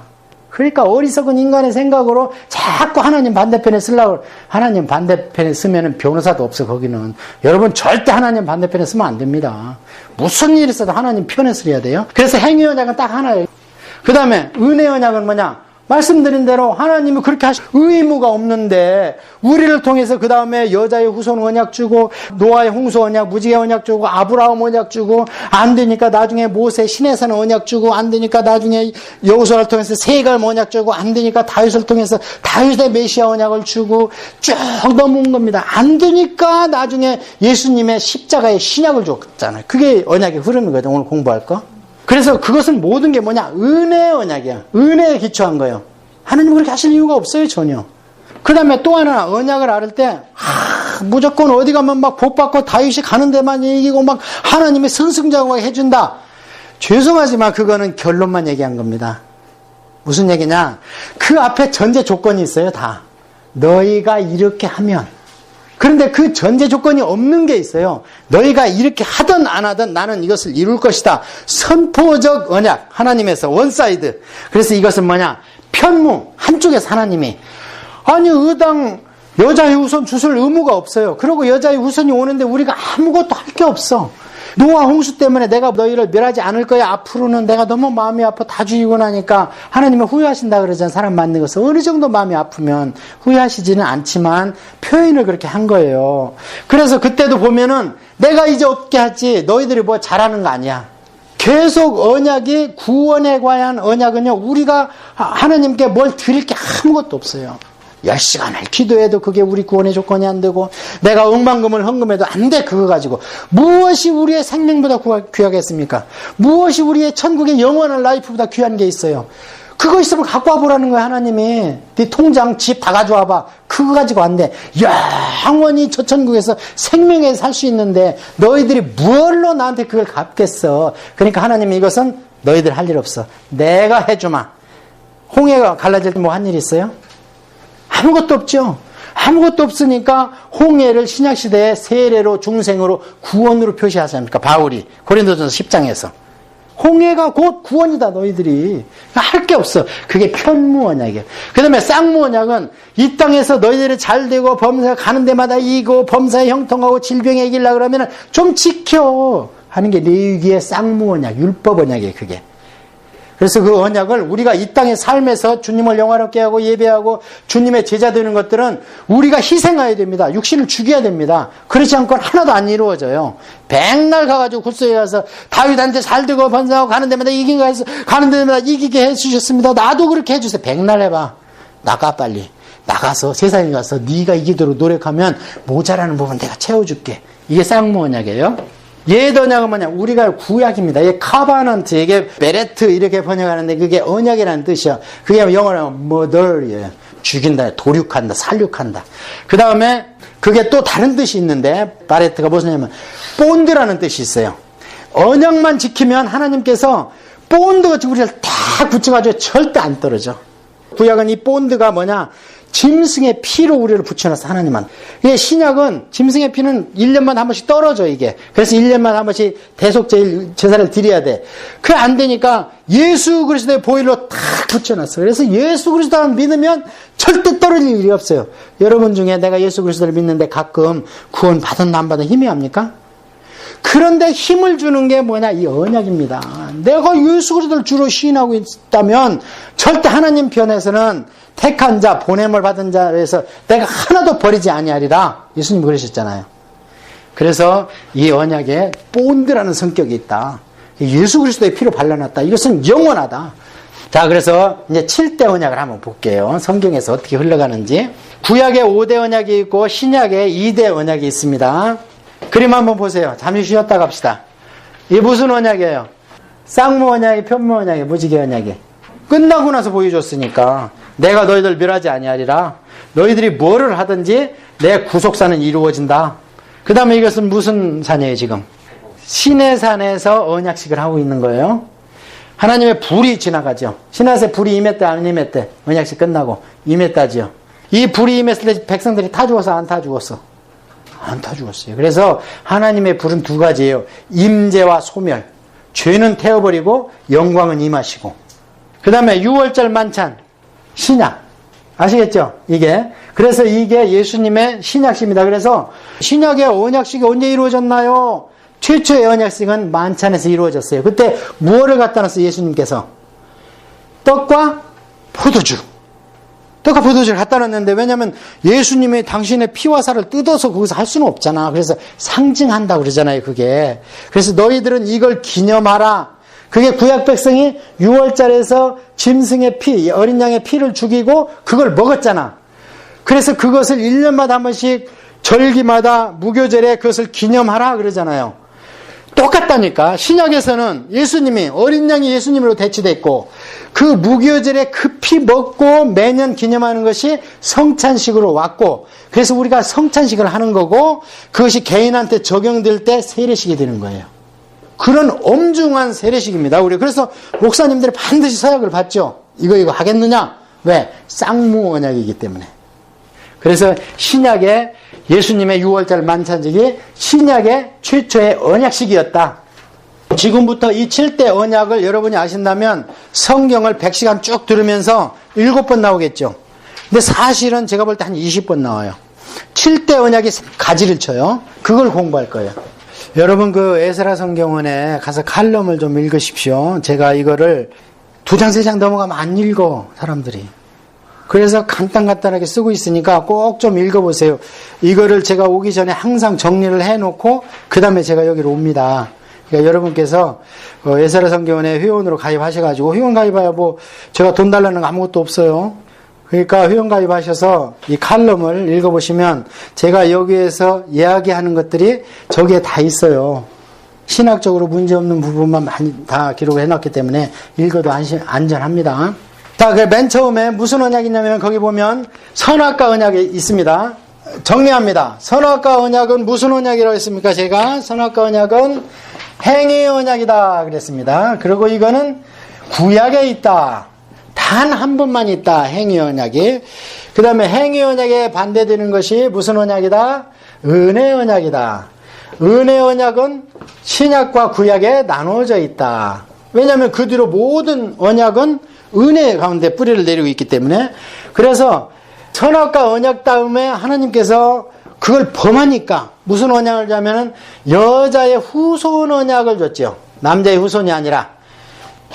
그러니까 어리석은 인간의 생각으로 자꾸 하나님 반대편에 쓰려고. 하나님 반대편에 쓰면 변호사도 없어 거기는. 여러분 절대 하나님 반대편에 쓰면 안 됩니다. 무슨 일이 있어도 하나님 편에 쓰려야 돼요. 그래서 행위 언약은 딱 하나예요. 그 다음에 은혜 언약은 뭐냐? 말씀드린 대로 하나님이 그렇게 하실 의무가 없는데 우리를 통해서 그 다음에 여자의 후손 언약 주고 노아의 홍수 언약, 무지개 언약 주고 아브라함 언약 주고 안 되니까 나중에 모세 시내산 언약 주고 안 되니까 나중에 여호수아를 통해서 세갈 언약 주고 안 되니까 다윗을 통해서 다윗의 메시아 언약을 주고 쭉 넘어온 겁니다. 안 되니까 나중에 예수님의 십자가의 신약을 줬잖아요. 그게 언약이 흐르는 거예요. 오늘 공부할 거. 그래서 그것은 모든 게 뭐냐? 은혜의 언약이야. 은혜에 기초한 거예요. 하나님 그렇게 하실 이유가 없어요, 전혀. 그 다음에 또 하나, 언약을 앓을 때, 무조건 어디 가면 막 복받고 다윗이 가는 데만 이기고 막 하나님이 승승장구하게 해준다. 죄송하지만 그거는 결론만 얘기한 겁니다. 무슨 얘기냐? 그 앞에 전제 조건이 있어요, 다. 너희가 이렇게 하면, 그런데 그 전제 조건이 없는 게 있어요. 너희가 이렇게 하든 안 하든 나는 이것을 이룰 것이다. 선포적 언약, 하나님에서 원사이드. 그래서 이것은 뭐냐? 편무, 한쪽에서 하나님이. 아니, 의당 여자의 후손 주실 의무가 없어요. 그리고 여자의 후손이 오는데 우리가 아무것도 할 게 없어. 노아 홍수 때문에 내가 너희를 멸하지 않을 거야. 앞으로는 내가 너무 마음이 아파 다 죽이고 나니까 하나님은 후회하신다 그러잖아요. 사람 만든 것을. 어느 정도 마음이 아프면 후회하시지는 않지만 표현을 그렇게 한 거예요. 그래서 그때도 보면은 내가 이제 없게 하지 너희들이 뭐 잘하는 거 아니야. 계속 언약이 구원에 관한 언약은요. 우리가 하나님께 뭘 드릴 게 아무것도 없어요. 10시간을 기도해도 그게 우리 구원의 조건이 안 되고 내가 억만금을 헌금해도 안 돼. 그거 가지고 무엇이 우리의 생명보다 귀하겠습니까? 무엇이 우리의 천국의 영원한 라이프보다 귀한 게 있어요? 그거 있으면 갖고 와보라는 거야. 하나님이. 네 통장 집 다 가져와봐. 그거 가지고 안 돼. 영원히 저 천국에서 생명에 살 수 있는데 너희들이 뭘로 나한테 그걸 갚겠어. 그러니까 하나님이 이것은 너희들 할 일 없어. 내가 해주마. 홍해가 갈라질 때 뭐 한 일 있어요? 아무것도 없죠. 아무것도 없으니까 홍해를 신약시대에 세례로 중생으로 구원으로 표시하지 않습니까? 바울이 고린도전서 10장에서. 홍해가 곧 구원이다 너희들이. 할 게 없어. 그게 편무언약이에요. 그 다음에 쌍무언약은 이 땅에서 너희들이 잘되고 범사가 가는 데마다 이기고 범사에 형통하고 질병에 이기려고 그러면 좀 지켜 하는 게 레위기의 쌍무언약, 율법언약이에요. 그게. 그래서 그 언약을 우리가 이 땅의 삶에서 주님을 영화롭게 하고 예배하고 주님의 제자 되는 것들은 우리가 희생해야 됩니다. 육신을 죽여야 됩니다. 그렇지 않고는 하나도 안 이루어져요. 백날 가가지고 굴소에 가서 다윗한테 살되고 번성하고 가는 데마다 이기게 해서 가는 데마다 이기게 해주셨습니다. 나도 그렇게 해주세요. 백날 해봐. 나가 빨리. 나가서 세상에 가서 네가 이기도록 노력하면 모자라는 부분 내가 채워줄게. 이게 쌍무 언약이에요. 옛 언약은 뭐냐? 우리가 구약입니다. 이게 카바넌트, 이게 베레트 이렇게 번역하는데 그게 언약이라는 뜻이야. 그게 영어로 murder이에요. 죽인다, 도륙한다, 살육한다. 그 다음에 그게 또 다른 뜻이 있는데 바레트가 무엇이냐면 본드라는 뜻이 있어요. 언약만 지키면 하나님께서 본드같이 우리를 다 붙여가지고 절대 안 떨어져. 구약은 이 본드가 뭐냐? 짐승의 피로 우리를 붙여놨어, 하나님은. 이게 신약은 짐승의 피는 1년만 한 번씩 떨어져, 이게. 그래서 1년만 한 번씩 대속제일 제사를 드려야 돼. 그게 안 되니까 예수 그리스도의 보혈로 탁 붙여놨어. 그래서 예수 그리스도만 믿으면 절대 떨어질 일이 없어요. 여러분 중에 내가 예수 그리스도를 믿는데 가끔 구원 받은 안 받은 희미합니까? 그런데 힘을 주는 게 뭐냐? 이 언약입니다. 내가 예수 그리스도를 주로 시인하고 있다면 절대 하나님 편에서는 택한 자, 보냄을 받은 자에서 내가 하나도 버리지 아니하리라. 예수님 그러셨잖아요. 그래서 이 언약에 본드라는 성격이 있다. 예수 그리스도의 피로 발라놨다. 이것은 영원하다. 자, 그래서 이제 7대 언약을 한번 볼게요. 성경에서 어떻게 흘러가는지. 구약에 5대 언약이 있고 신약에 2대 언약이 있습니다. 그림 한번 보세요. 잠시 쉬었다 갑시다. 이게 무슨 언약이에요? 쌍무 언약이, 편무 언약이, 무지개 언약이. 끝나고 나서 보여줬으니까 내가 너희들 멸하지 아니하리라. 너희들이 뭐를 하든지 내 구속사는 이루어진다. 그 다음에 이것은 무슨 산이에요 지금? 시내산에서 언약식을 하고 있는 거예요. 하나님의 불이 지나가죠. 시내산에 불이 임했대 안 임했대? 언약식 끝나고 임했다지요. 이 불이 임했을 때 백성들이 타 죽었어 안 타 죽었어? 안 타 죽었어요. 그래서 하나님의 불은 두 가지예요. 임재와 소멸. 죄는 태워버리고 영광은 임하시고. 그 다음에 6월절 만찬. 신약. 아시겠죠? 이게. 그래서 이게 예수님의 신약식입니다. 그래서 신약의 언약식이 언제 이루어졌나요? 최초의 언약식은 만찬에서 이루어졌어요. 그때 무엇을 갖다 놨어요? 예수님께서. 떡과 포도주. 떡과 포도주를 갖다 놨는데 왜냐하면 예수님이 당신의 피와 살을 뜯어서 거기서 할 수는 없잖아. 그래서 상징한다고 그러잖아요. 그게. 그래서 너희들은 이걸 기념하라. 그게 구약 백성이 6월절에서 짐승의 피, 어린 양의 피를 죽이고 그걸 먹었잖아. 그래서 그것을 1년마다 한 번씩 절기마다 무교절에 그것을 기념하라 그러잖아요. 똑같다니까. 신약에서는 예수님이, 어린 양이 예수님으로 대치됐고 그 무교절에 그 피 먹고 매년 기념하는 것이 성찬식으로 왔고 그래서 우리가 성찬식을 하는 거고 그것이 개인한테 적용될 때 세례식이 되는 거예요. 그런 엄중한 세례식입니다. 우리 그래서 목사님들이 반드시 서약을 받죠. 이거 하겠느냐? 왜? 쌍무 언약이기 때문에. 그래서 신약에 예수님의 6월절 만찬식이 신약의 최초의 언약식이었다. 지금부터 이 7대 언약을 여러분이 아신다면 성경을 100시간 쭉 들으면서 7번 나오겠죠. 근데 사실은 제가 볼 때 한 20번 나와요. 7대 언약이 가지를 쳐요. 그걸 공부할 거예요. 여러분 그 에스라 성경원에 가서 칼럼을 좀 읽으십시오. 제가 이거를 2장 3장 넘어가면 안 읽어 사람들이. 그래서 간단하게 쓰고 있으니까 꼭 좀 읽어보세요. 이거를 제가 오기 전에 항상 정리를 해놓고 그 다음에 제가 여기로 옵니다. 그러니까 여러분께서 에스라 성경원에 회원으로 가입하셔가지고 회원 가입하여 뭐 제가 돈 달라는 거 아무것도 없어요. 그러니까 회원 가입하셔서 이 칼럼을 읽어보시면 제가 여기에서 이야기하는 것들이 저기에 다 있어요. 신학적으로 문제없는 부분만 많이 다 기록을 해놨기 때문에 읽어도 안전합니다. 자, 맨 처음에 무슨 언약이냐면 거기 보면 선악과 언약이 있습니다. 정리합니다. 선악과 언약은 무슨 언약이라고 했습니까? 제가 선악과 언약은 행위의 언약이다 그랬습니다. 그리고 이거는 구약에 있다. 단 한 번만 있다. 행위의 언약이. 그 다음에 행위의 언약에 반대되는 것이 무슨 언약이다? 은혜의 언약이다. 은혜의 언약은 신약과 구약에 나눠져 있다. 왜냐하면 그 뒤로 모든 언약은 은혜 가운데 뿌리를 내리고 있기 때문에. 그래서 선악과 언약 다음에 하나님께서 그걸 범하니까 무슨 언약을 주냐면은 여자의 후손 언약을 줬죠. 남자의 후손이 아니라.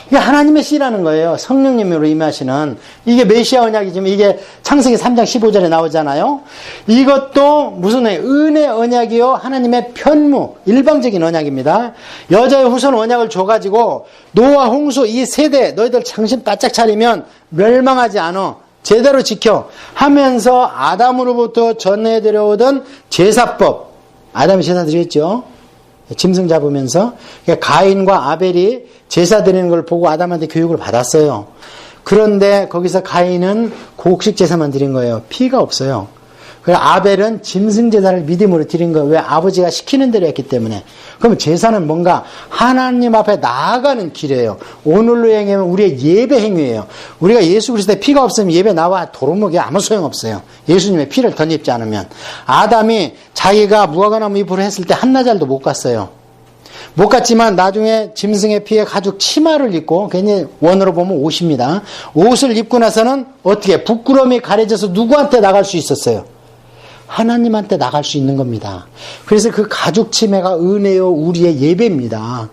이게 하나님의 씨라는 거예요. 성령님으로 임하시는. 이게 메시아 언약이지만 이게 창세기 3장 15절에 나오잖아요. 이것도 무슨 은혜 언약이요. 하나님의 편무, 일방적인 언약입니다. 여자의 후손 언약을 줘가지고 노아 홍수 이 세대 너희들 정신 바짝 차리면 멸망하지 않아. 제대로 지켜 하면서 아담으로부터 전해드려오던 제사법. 아담이 제사 드렸죠. 짐승 잡으면서. 가인과 아벨이 제사 드리는 걸 보고 아담한테 교육을 받았어요. 그런데 거기서 가인은 곡식 제사만 드린 거예요. 피가 없어요. 그래서 아벨은 짐승 제사를 믿음으로 드린 거예요. 왜? 아버지가 시키는 대로 했기 때문에. 그럼 제사는 뭔가 하나님 앞에 나아가는 길이에요. 오늘로 행하면 우리의 예배 행위예요. 우리가 예수 그리스도의 피가 없으면 예배 나와 도루묵이 아무 소용없어요. 예수님의 피를 덧입지 않으면. 아담이 자기가 무화과나무 잎으로 했을 때 한나절도 못 갔어요. 못 갔지만 나중에 짐승의 피에 가죽 치마를 입고, 괜히 원어로 보면 옷입니다. 옷을 입고 나서는 어떻게 부끄러움이 가려져서 누구한테 나갈 수 있었어요? 하나님한테 나갈 수 있는 겁니다. 그래서 그 가죽 치매가 은혜요 우리의 예배입니다.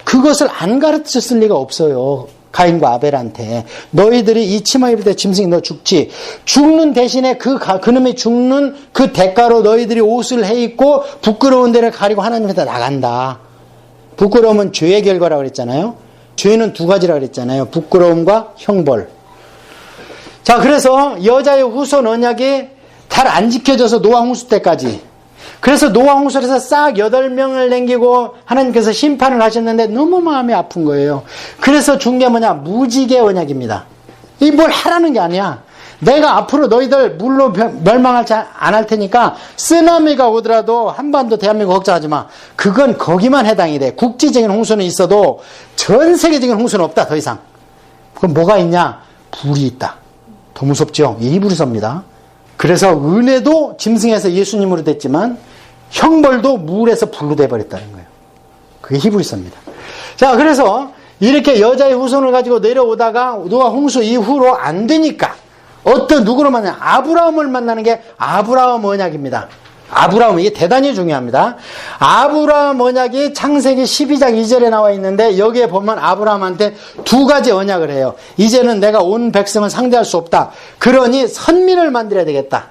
그것을 안 가르쳤을 리가 없어요. 가인과 아벨한테. 너희들이 이 치마 입을 때 짐승이 너 죽지. 죽는 대신에 그놈이 죽는 그 대가로 너희들이 옷을 해 입고 부끄러운 데를 가리고 하나님한테 나간다. 부끄러움은 죄의 결과라고 그랬잖아요. 죄는 두 가지라고 그랬잖아요. 부끄러움과 형벌. 자, 그래서 여자의 후손 언약이 잘 안 지켜져서 노아 홍수 때까지. 그래서 노아 홍수에서 싹 8명을 남기고 하나님께서 심판을 하셨는데 너무 마음이 아픈 거예요. 그래서 준 게 뭐냐? 무지개 언약입니다. 이 뭘 하라는 게 아니야. 내가 앞으로 너희들 물로 멸망하지 안 할 테니까 쓰나미가 오더라도 한반도 대한민국 걱정하지 마. 그건 거기만 해당이 돼. 국지적인 홍수는 있어도 전 세계적인 홍수는 없다. 더 이상. 그럼 뭐가 있냐? 불이 있다. 더 무섭죠? 이불섭니다. 그래서 은혜도 짐승에서 예수님으로 됐지만 형벌도 물에서 불로 돼버렸다는 거예요. 그게 히브리서입니다. 자, 그래서 이렇게 여자의 후손을 가지고 내려오다가 노아 홍수 이후로 안 되니까 어떤 누구를 만나냐? 아브라함을 만나는 게 아브라함 언약입니다. 아브라함, 이게 대단히 중요합니다. 아브라함 언약이 창세기 12장 2절에 나와 있는데 여기에 보면 아브라함한테 두 가지 언약을 해요. 이제는 내가 온 백성을 상대할 수 없다. 그러니 선민을 만들어야 되겠다.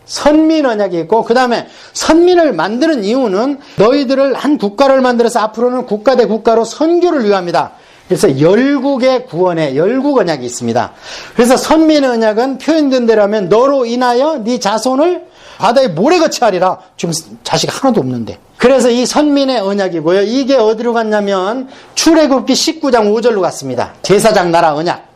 선민 언약이 있고, 그 다음에 선민을 만드는 이유는 너희들을 한 국가를 만들어서 앞으로는 국가 대 국가로 선교를 위함이다. 그래서 열국의 구원에 열국 언약이 있습니다. 그래서 선민의 언약은 표현된 대로 하면 너로 인하여 네 자손을 바다에 모래같이 하리라. 지금 자식 하나도 없는데. 그래서 이 선민의 언약이고요. 이게 어디로 갔냐면 출애굽기 19장 5절로 갔습니다. 제사장 나라 언약.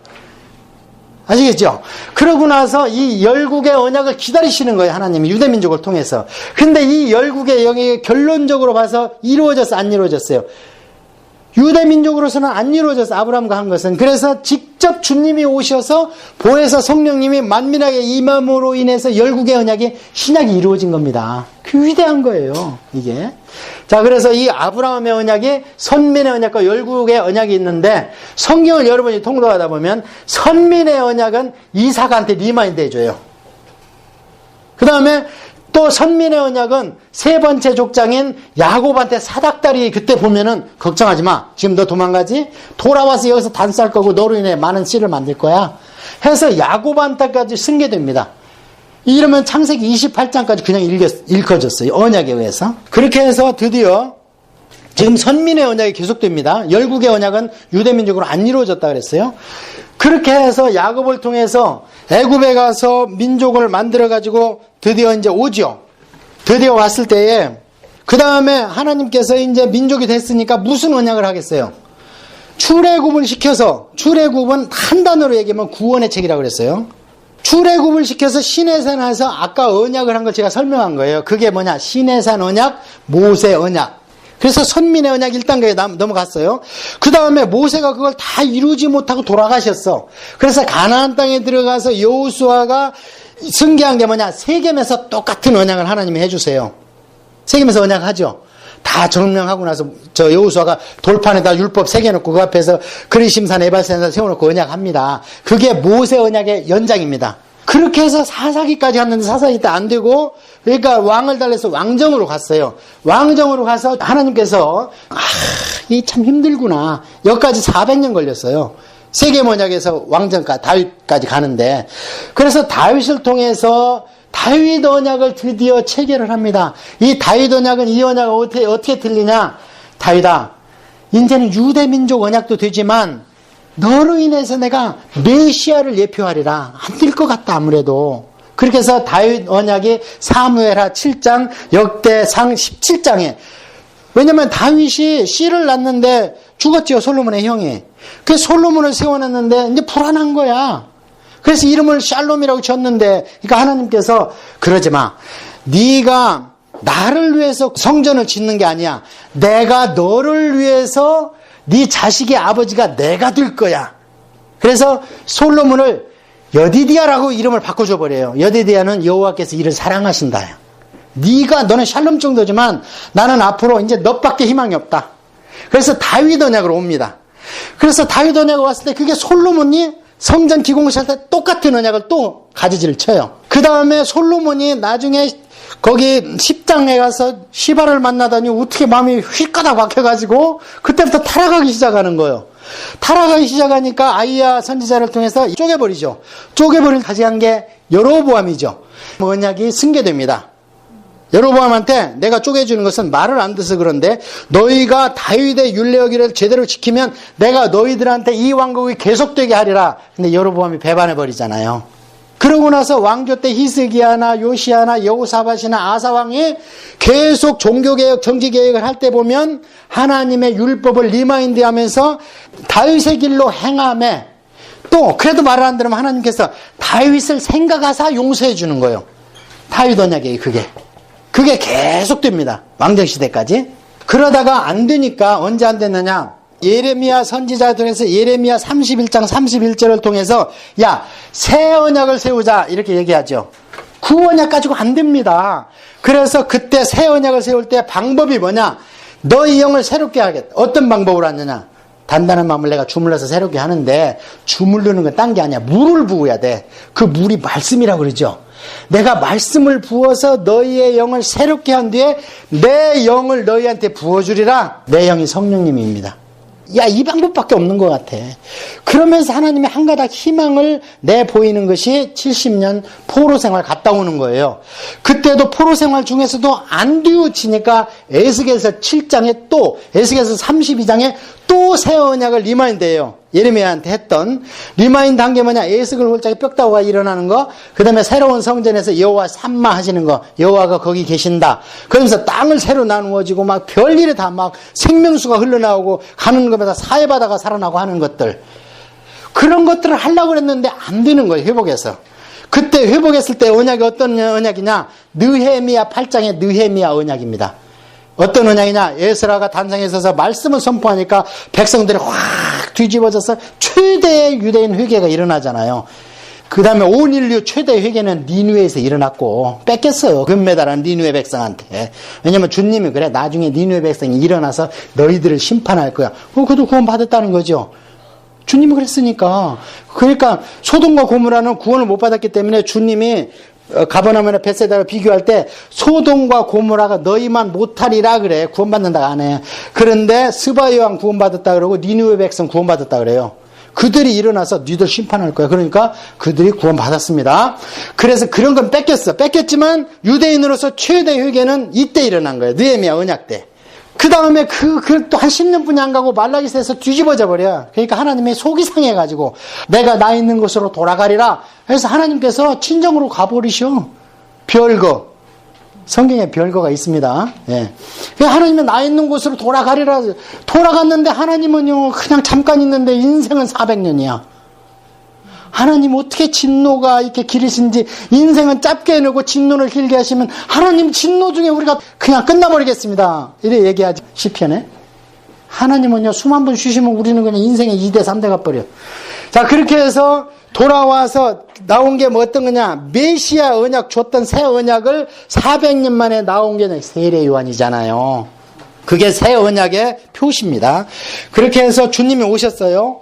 아시겠죠? 그러고 나서 이 열국의 언약을 기다리시는 거예요. 하나님이 유대민족을 통해서. 근데 이 열국의 영이 결론적으로 봐서 이루어졌어, 안 이루어졌어요? 유대민족으로서는 안 이루어졌어. 아브라함과 한 것은. 그래서 직접 주님이 오셔서 보혜사 성령님이 만민에게 임함으로 인해서 열국의 언약이 신약이 이루어진 겁니다. 그 위대한 거예요, 이게. 자, 그래서 이 아브라함의 언약이 선민의 언약과 열국의 언약이 있는데, 성경을 여러분이 통독하다 보면 선민의 언약은 이삭한테 리마인드 해줘요. 그 다음에 또 선민의 언약은 세 번째 족장인 야곱한테 사닥다리, 그때 보면은 걱정하지 마. 지금 너 도망가지? 돌아와서 여기서 단쌀 거고 너로 인해 많은 씨를 만들 거야. 해서 야곱한테까지 승계됩니다. 이러면 창세기 28장까지 그냥 읽어졌어요. 언약에 의해서. 그렇게 해서 드디어 지금 선민의 언약이 계속됩니다. 열국의 언약은 유대민족으로 안 이루어졌다 그랬어요. 그렇게 해서 야곱을 통해서 애굽에 가서 민족을 만들어가지고 드디어 이제 오죠. 드디어 왔을 때에 그 다음에 하나님께서 이제 민족이 됐으니까 무슨 언약을 하겠어요? 출애굽을 시켜서, 출애굽은 한 단어로 얘기하면 구원의 책이라고 그랬어요. 출애굽을 시켜서 시내산에서 아까 언약을 한 걸 제가 설명한 거예요. 그게 뭐냐? 시내산 언약, 모세 언약. 그래서 선민의 언약 1단계에 넘어갔어요. 그 다음에 모세가 그걸 다 이루지 못하고 돌아가셨어. 그래서 가나안 땅에 들어가서 여호수아가 승계한 게 뭐냐? 세겜에서 똑같은 언약을 하나님이 해주세요. 세겜에서 언약하죠. 다 정명하고 나서 저 여호수아가 돌판에다 율법 새겨놓고 그 앞에서 그리심산 에발산에서 세워놓고 언약합니다. 그게 모세 언약의 연장입니다. 그렇게 해서 사사기까지 갔는데 사사기 때 안 되고, 그러니까 왕을 달래서 왕정으로 갔어요. 왕정으로 가서 하나님께서 이 참 힘들구나. 여기까지 400년 걸렸어요. 세겜 언약에서 왕정까지 다윗까지 가는데, 그래서 다윗을 통해서 다윗 언약을 드디어 체결을 합니다. 이 다윗 언약은 이 언약을 어떻게 들리냐? 다윗아, 이제는 유대민족 언약도 되지만 너로 인해서 내가 메시아를 예표하리라. 안 될 것 같다 아무래도. 그렇게 해서 다윗 언약이 사무엘하 7장, 역대상 17장에, 왜냐면 다윗이 씨를 낳는데 죽었지요, 솔로몬의 형이. 그래서 솔로몬을 세워놨는데 이제 불안한 거야. 그래서 이름을 샬롬이라고 지었는데, 그러니까 하나님께서 그러지 마. 네가 나를 위해서 성전을 짓는 게 아니야. 내가 너를 위해서 네 자식의 아버지가 내가 될 거야. 그래서 솔로몬을 여디디아라고 이름을 바꿔줘 버려요. 여디디아는 여호와께서 이를 사랑하신다. 너는 샬롬 정도지만 나는 앞으로 이제 너밖에 희망이 없다. 그래서 다윗 언약으로 옵니다. 그래서 다윗 언약이 왔을 때 그게 솔로몬이 성전 기공시할 때 똑같은 언약을 또 가지지를 쳐요. 그 다음에 솔로몬이 나중에 거기 10장에 가서 시바를 만나다니 어떻게 마음이 휘까닥 막혀가지고 그때부터 타락하기 시작하는 거예요. 타락하기 시작하니까 아이야 선지자를 통해서 쪼개버리죠. 쪼개버릴 가져간 게 여로보암이죠. 언약이 승계됩니다. 여로보암한테 내가 쪼개주는 것은 말을 안 듣어서 그런데 너희가 다윗의 율례어기를 제대로 지키면 내가 너희들한테 이 왕국이 계속되게 하리라. 근데 여로보암이 배반해버리잖아요. 그러고 나서 왕조 때 히스기야나 요시야나 여호사밧이나 아사왕이 계속 종교개혁, 정치개혁을 할 때 보면 하나님의 율법을 리마인드하면서 다윗의 길로 행함에 또 그래도 말을 안 들으면 하나님께서 다윗을 생각하사 용서해 주는 거예요. 다윗 언약이 그게 계속됩니다. 왕정시대까지. 그러다가 안 되니까 언제 안 됐느냐? 예레미야 선지자를 통해서 예레미야 31장 31절을 통해서 새 언약을 세우자 이렇게 얘기하죠. 그 언약 가지고 안 됩니다. 그래서 그때 새 언약을 세울 때 방법이 뭐냐? 너희 영을 새롭게 하겠다. 어떤 방법으로 하느냐? 단단한 마음을 내가 주물러서 새롭게 하는데 주물르는 건 딴 게 아니야. 물을 부어야 돼. 그 물이 말씀이라고 그러죠. 내가 말씀을 부어서 너희의 영을 새롭게 한 뒤에 내 영을 너희한테 부어주리라. 내 영이 성령님입니다. 이 방법밖에 없는 것 같아. 그러면서 하나님이 한 가닥 희망을 내보이는 것이 70년 포로 생활 갔다 오는 거예요. 그때도 포로 생활 중에서도 안 뒤우치니까 에스겔서 7장에 또 에스겔서 32장에 또 새 언약을 리마인드해요. 예레미야한테 했던 리마인드 한 게 뭐냐? 에스겔 홀짝에 뼈다구가 일어나는 거, 그 다음에 새로운 성전에서 여호와 삼마 하시는 거, 여호와가 거기 계신다. 그러면서 땅을 새로 나누어지고 막 별일이 다 막 생명수가 흘러나오고 가는 것마다 사해바다가 살아나고 하는 것들, 그런 것들을 하려고 그랬는데 안 되는 거예요. 회복해서. 그때 회복했을 때 언약이 어떤 언약이냐? 느헤미야 8장의 느헤미야 언약입니다. 어떤 언약이냐? 에스라가 단상에 서서 말씀을 선포하니까 백성들이 확 뒤집어져서 최대의 유대인 회개가 일어나잖아요. 그 다음에 온 인류 최대 회개는 니느웨에서 일어났고 뺏겼어요. 금메달한 니느웨 백성한테. 왜냐면 주님이 그래. 나중에 니느웨 백성이 일어나서 너희들을 심판할 거야. 그것도 구원받았다는 거죠. 주님이 그랬으니까. 그러니까 소돔과 고모라는 구원을 못 받았기 때문에 주님이 가버나움이나 벳세다를 비교할 때 소돔과 고모라가 너희만 못하리라 그래. 구원받는다가 안 해. 그런데 스바 여왕 구원받았다 그러고 니느웨 백성 구원받았다 그래요. 그들이 일어나서 니들 심판할 거야. 그러니까 그들이 구원받았습니다. 그래서 그런 건 뺏겼어. 뺏겼지만 유대인으로서 최대 회개는 이때 일어난 거예요. 느헤미야 언약 때. 그 다음에 또 한 10년뿐이 안 가고 말라기스에서 뒤집어져 버려. 그러니까 하나님의 속이 상해가지고 내가 나 있는 곳으로 돌아가리라. 그래서 하나님께서 친정으로 가버리셔. 별거. 성경에 별거가 있습니다. 예. 하나님은 나 있는 곳으로 돌아가리라. 돌아갔는데 하나님은요, 그냥 잠깐 있는데 인생은 400년이야. 하나님 어떻게 진노가 이렇게 길으신지, 인생은 짧게 해놓고 진노를 길게 하시면 하나님 진노 중에 우리가 그냥 끝나버리겠습니다. 이래 얘기하지 시편에. 하나님은요, 숨 한 번 쉬시면 우리는 그냥 인생의 2대 3대가 버려. 자, 그렇게 해서 돌아와서 나온 게 뭐 어떤 거냐? 메시아 언약 줬던 새 언약을 400년 만에 나온 게 세례 요한이잖아요. 그게 새 언약의 표시입니다. 그렇게 해서 주님이 오셨어요.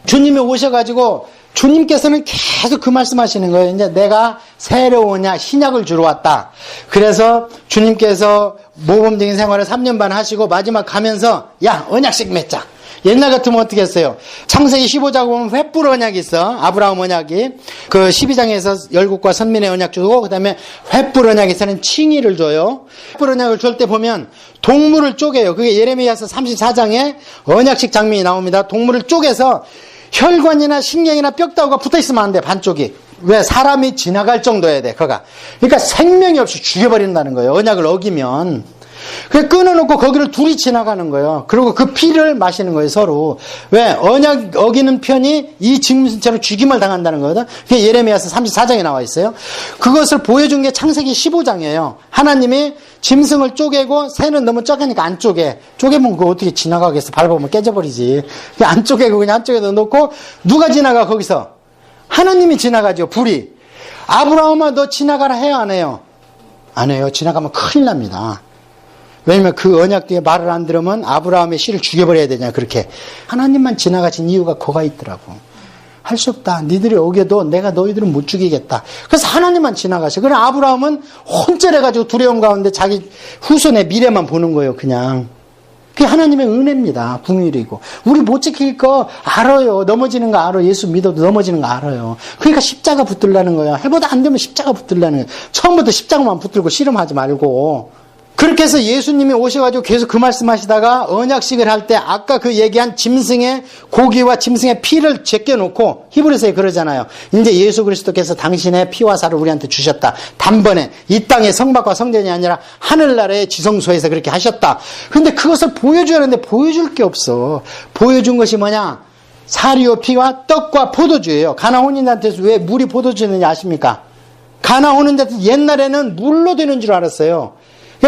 주님이 오셔가지고 주님께서는 계속 그 말씀하시는 거예요. 이제 내가 새로운 언약, 신약을 주러 왔다. 그래서 주님께서 모범적인 생활을 3년 반 하시고 마지막 가면서 야, 언약식 맺자. 옛날 같으면 어떻게 했어요? 창세기 15장 보면 횃불 언약이 있어. 아브라함 언약이. 그 12장에서 열국과 선민의 언약 주고, 그 다음에 횃불 언약에서는 칭의를 줘요. 횃불 언약을 줄 때 보면 동물을 쪼개요. 그게 예레미야서 34장에 언약식 장면이 나옵니다. 동물을 쪼개서 혈관이나 신경이나 뼈다구가 붙어 있으면 안 돼, 반쪽이. 왜? 사람이 지나갈 정도여야 돼, 그가. 그러니까 생명이 없이 죽여버린다는 거예요. 언약을 어기면. 그래 끊어놓고 거기를 둘이 지나가는 거예요. 그리고 그 피를 마시는 거예요, 서로. 왜? 언약 어기는 편이 이 짐승처럼 죽임을 당한다는 거거든. 그게 예레미야서 34장에 나와 있어요. 그것을 보여준 게 창세기 15장이에요. 하나님이 짐승을 쪼개고 새는 너무 적으니까 안 쪼개. 쪼개면 그거 어떻게 지나가겠어? 밟으면 깨져버리지. 안 쪼개고 그냥 안쪽에다 놓고 누가 지나가 거기서? 하나님이 지나가죠. 불이. 아브라함아 너 지나가라 해요 안 해요? 안 해요. 지나가면 큰일 납니다. 왜냐면 그 언약 뒤에 말을 안 들으면 아브라함의 씨를 죽여버려야 되냐 그렇게. 하나님만 지나가신 이유가 거가 있더라고. 할 수 없다. 니들이 어겨도 내가 너희들은 못 죽이겠다. 그래서 하나님만 지나가셔. 그럼 아브라함은 혼쭐해가지고 두려움 가운데 자기 후손의 미래만 보는 거예요. 그냥. 그게 하나님의 은혜입니다. 궁율이고. 우리 못 지킬 거 알아요. 넘어지는 거 알아요. 예수 믿어도 넘어지는 거 알아요. 그러니까 십자가 붙들라는 거야. 해보다 안 되면 십자가 붙들라는 거야. 처음부터 십자가만 붙들고 씨름하지 말고. 그렇게 해서 예수님이 오셔가지고 계속 그 말씀하시다가 언약식을 할 때 아까 그 얘기한 짐승의 고기와 짐승의 피를 제껴놓고 히브리서에 그러잖아요. 이제 예수 그리스도께서 당신의 피와 살을 우리한테 주셨다. 단번에 이 땅의 성막과 성전이 아니라 하늘나라의 지성소에서 그렇게 하셨다. 그런데 그것을 보여줘야 하는데 보여줄 게 없어. 보여준 것이 뭐냐? 사리오 피와 떡과 포도주예요. 가나 혼인자한테서 왜 물이 포도주였느냐 아십니까? 가나 혼인자한테 옛날에는 물로 되는 줄 알았어요.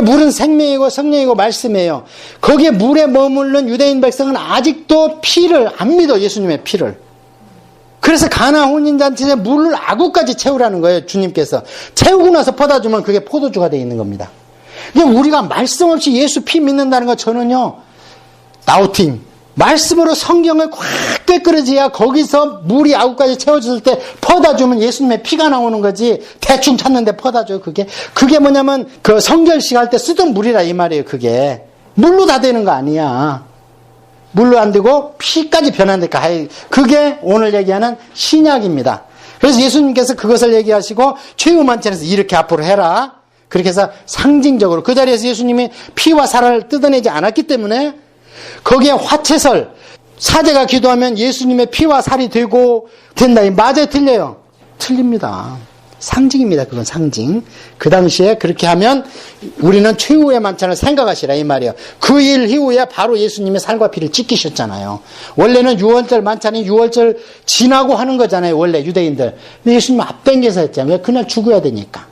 물은 생명이고 성령이고 말씀이에요. 거기에 물에 머무르는 유대인 백성은 아직도 피를 안 믿어. 예수님의 피를. 그래서 가나 혼인잔치에 물을 아구까지 채우라는 거예요. 주님께서. 채우고 나서 퍼다주면 그게 포도주가 되어 있는 겁니다. 우리가 말씀 없이 예수 피 믿는다는 거 저는요. 나우팅. 말씀으로 성경을 꽉 꿰끌어져야 거기서 물이 아구까지 채워졌을 때 퍼다주면 예수님의 피가 나오는 거지. 대충 찾는데 퍼다줘요. 그게 뭐냐면 그 성결식 할 때 쓰던 물이라 이 말이에요. 그게 물로 다 되는 거 아니야. 물로 안 되고 피까지 변한다니까. 그게 오늘 얘기하는 신약입니다. 그래서 예수님께서 그것을 얘기하시고 최후만찬에서 이렇게 앞으로 해라. 그렇게 해서 상징적으로 그 자리에서 예수님이 피와 살을 뜯어내지 않았기 때문에 거기에 화채설, 사제가 기도하면 예수님의 피와 살이 되고 된다. 맞아요? 틀려요? 틀립니다. 상징입니다. 그건 상징. 그 당시에 그렇게 하면 우리는 최후의 만찬을 생각하시라 이 말이에요. 그 일 이후에 바로 예수님의 살과 피를 찍히셨잖아요. 원래는 6월절 만찬이 6월절 지나고 하는 거잖아요. 원래 유대인들. 근데 예수님은 앞당겨서 했잖아요. 그날 죽어야 되니까.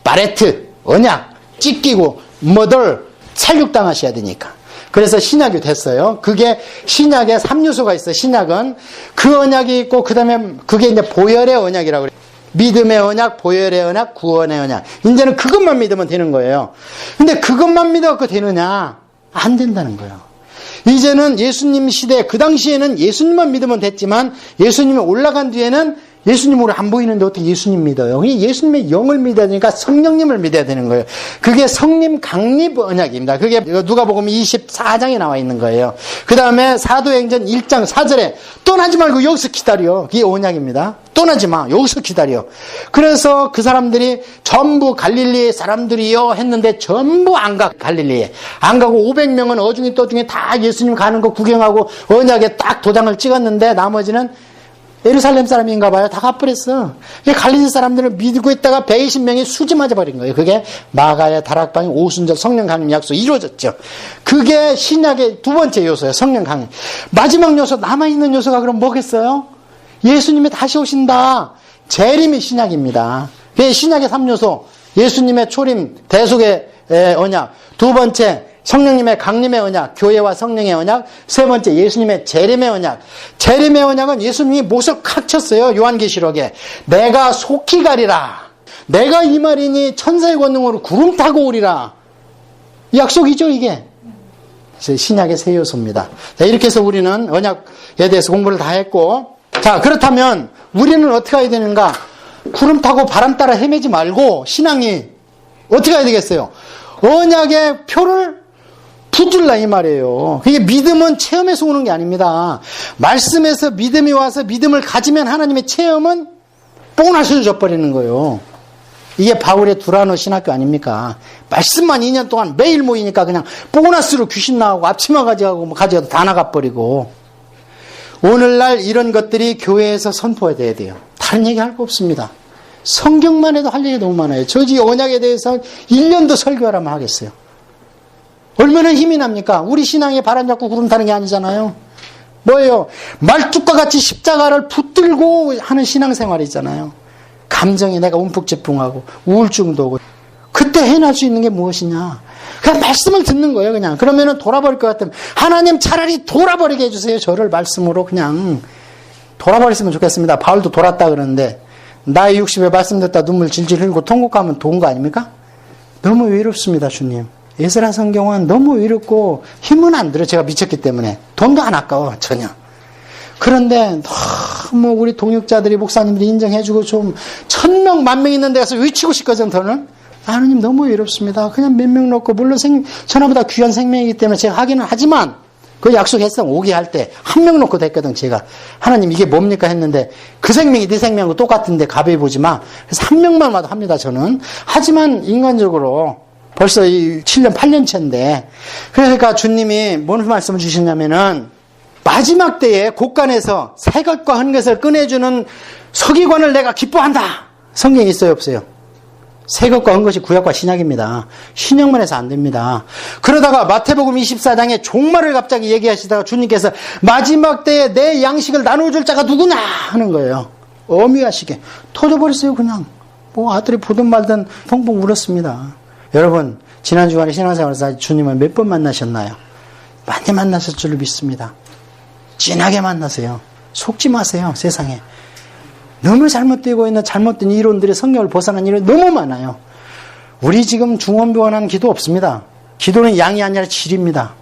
바레트, 언약, 찢기고 머덜 살육당하셔야 되니까. 그래서 신약이 됐어요. 그게 신약에 3요소가 있어요. 신약은 그 언약이 있고 그 다음에 그게 이제 보혈의 언약이라고 그래요. 믿음의 언약, 보혈의 언약, 구원의 언약. 이제는 그것만 믿으면 되는 거예요. 근데 그것만 믿어갖고 되느냐? 안 된다는 거예요. 이제는 예수님 시대, 그 당시에는 예수님만 믿으면 됐지만 예수님이 올라간 뒤에는 예수님으로 안 보이는데 어떻게 예수님 믿어요? 예수님의 영을 믿어야 되니까 성령님을 믿어야 되는 거예요. 그게 성림 강립 언약입니다. 그게 누가복음 24장에 나와 있는 거예요. 그 다음에 사도행전 1장 4절에 떠나지 말고 여기서 기다려. 그게 언약입니다. 떠나지 마. 여기서 기다려. 그래서 그 사람들이 전부 갈릴리 사람들이요 했는데 전부 안 가. 갈릴리에. 안 가고 500명은 어중이 떠중이 다 예수님 가는 거 구경하고 언약에 딱 도장을 찍었는데 나머지는 예루살렘 사람인가 봐요. 다 가버렸어. 갈릴리 사람들을 믿고 있다가 120명이 수지 맞아버린 거예요. 그게 마가의 다락방의 오순절 성령 강림 약속이 이루어졌죠. 그게 신약의 두 번째 요소예요. 성령 강림. 마지막 요소, 남아있는 요소가 그럼 뭐겠어요? 예수님이 다시 오신다. 재림이 신약입니다. 그게 신약의 3요소. 예수님의 초림, 대속의 언약. 두 번째, 성령님의 강림의 언약, 교회와 성령의 언약. 세 번째, 예수님의 재림의 언약. 재림의 언약은 예수님이 못을 칵 쳤어요. 요한계시록에. 내가 속히 가리라. 내가 이 말이니 천사의 권능으로 구름 타고 오리라. 약속이죠, 이게. 신약의 세 요소입니다. 자, 이렇게 해서 우리는 언약에 대해서 공부를 다 했고, 자, 그렇다면 우리는 어떻게 해야 되는가? 구름 타고 바람 따라 헤매지 말고 신앙이 어떻게 해야 되겠어요? 언약의 표를 붙들라 이 말이에요. 이게 믿음은 체험에서 오는 게 아닙니다. 말씀에서 믿음이 와서 믿음을 가지면 하나님의 체험은 보너스를 줘버리는 거예요. 이게 바울의 두라노 신학교 아닙니까? 말씀만 2년 동안 매일 모이니까 그냥 보너스로 귀신 나오고 앞치마 가져가고 뭐 가져가도 다 나가버리고. 오늘날 이런 것들이 교회에서 선포돼야 돼요. 다른 얘기 할 거 없습니다. 성경만 해도 할 얘기 너무 많아요. 저지 언약에 대해서 1년도 설교하라면 하겠어요. 얼마나 힘이 납니까? 우리 신앙에 바람 잡고 구름 타는 게 아니잖아요. 뭐예요? 말뚝과 같이 십자가를 붙들고 하는 신앙생활이잖아요. 감정이 내가 움푹집중하고 우울증도 오고. 그때 해낼 수 있는 게 무엇이냐? 그냥 말씀을 듣는 거예요, 그냥. 그러면은 돌아버릴 것 같으면 하나님 차라리 돌아버리게 해주세요. 저를 말씀으로 그냥 돌아버렸으면 좋겠습니다. 바울도 돌았다 그러는데 나의 60에 말씀 듣다 눈물 질질 흘리고 통곡하면 도운 거 아닙니까? 너무 외롭습니다, 주님. 에스라 성경은 너무 외롭고 힘은 안 들어. 제가 미쳤기 때문에. 돈도 안 아까워, 전혀. 그런데 너무 우리 동역자들이 목사님들이 인정해주고 좀 1000명, 10,000명 있는 데 가서 외치고 싶거든, 저는. 하나님 너무 외롭습니다. 그냥 몇 명 넣고 물론 전화보다 귀한 생명이기 때문에 제가 하기는 하지만 그 약속했어. 오게 할 때 한 명 놓고 됐거든, 제가. 하나님 이게 뭡니까 했는데 그 생명이 네 생명하고 똑같은데 가벼이 보지 마. 그래서 한 명만 와도 합니다, 저는. 하지만 인간적으로 벌써 이 7년, 8년 차인데. 그러니까 주님이 뭔 말씀을 주시냐면은 마지막 때에 곳간에서 새 것과 한 것을 꺼내주는 서기관을 내가 기뻐한다. 성경에 있어요, 없어요? 새 것과 한 것이 구약과 신약입니다. 신약만 해서 안 됩니다. 그러다가 마태복음 24장에 종말을 갑자기 얘기하시다가 주님께서 마지막 때에 내 양식을 나눠줄 자가 누구냐 하는 거예요. 어미하시게 터져버렸어요, 그냥. 뭐 아들이 보든 말든 펑펑 울었습니다. 여러분, 지난 주간에 신앙생활에서 주님을 몇 번 만나셨나요? 많이 만나셨을 줄 믿습니다. 진하게 만나세요. 속지 마세요, 세상에. 너무 잘못되고 있는 잘못된 이론들이 성경을 벗어난 이론이 너무 많아요. 우리 지금 중원병원하는 기도 없습니다. 기도는 양이 아니라 질입니다.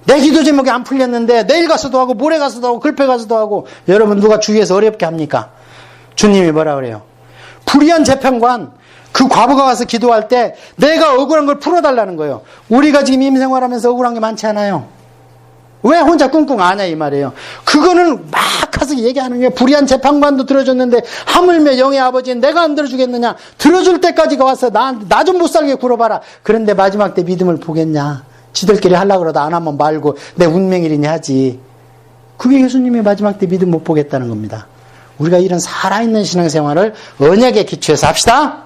내 기도 제목이 안 풀렸는데 내일 가서도 하고 모레 가서도 하고 글패 가서도 하고. 여러분 누가 주위에서 어렵게 합니까? 주님이 뭐라 그래요? 불의한 재판관, 그 과부가 가서 기도할 때 내가 억울한 걸 풀어달라는 거예요. 우리가 지금 임생활하면서 억울한 게 많지 않아요? 왜 혼자 꿍꿍 아냐 이 말이에요. 그거는 막 가서 얘기하는 거예요. 불의한 재판관도 들어줬는데 하물며 영의 아버지는 내가 안 들어주겠느냐. 들어줄 때까지가 와서 나 좀 못 살게 굴어봐라. 그런데 마지막 때 믿음을 보겠냐. 지들끼리 하려고 그러다 안 하면 말고 내 운명이리니 하지. 그게 예수님이 마지막 때 믿음 못 보겠다는 겁니다. 우리가 이런 살아있는 신앙생활을 언약에 기초해서 합시다.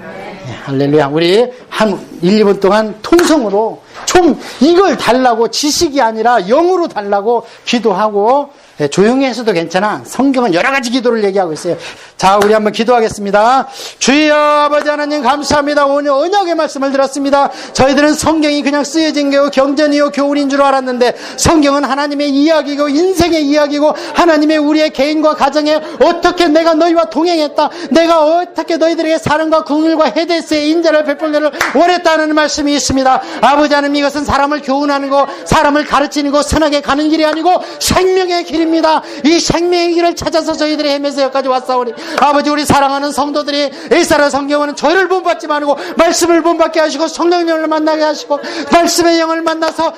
네, 할렐루야. 우리 한 1, 2분 동안 통성으로 좀 이걸 달라고 지식이 아니라 영으로 달라고 기도하고 조용히 해서도 괜찮아. 성경은 여러 가지 기도를 얘기하고 있어요. 자, 우리 한번 기도하겠습니다. 주여 아버지 하나님 감사합니다. 오늘 언약의 말씀을 들었습니다. 저희들은 성경이 그냥 쓰여진 게 경전이요 교훈인 줄 알았는데 성경은 하나님의 이야기고 인생의 이야기고 하나님의 우리의 개인과 가정에 어떻게 내가 너희와 동행했다. 내가 어떻게 너희들에게 사랑과 긍휼과 헤데스의 인자를 베풀기를 원했다는 말씀이 있습니다. 아버지 하나님 이것은 사람을 교훈하는 거 사람을 가르치는 거 선하게 가는 길이 아니고 생명의 길입니다. 이 생명의 길을 찾아서 저희들이 헤매서 여기까지 왔사오니 아버지 우리 사랑하는 성도들이 에사라 성경은 저희를 본받지 말고 말씀을 본받게 하시고 성령님을 만나게 하시고 말씀의 영을 만나서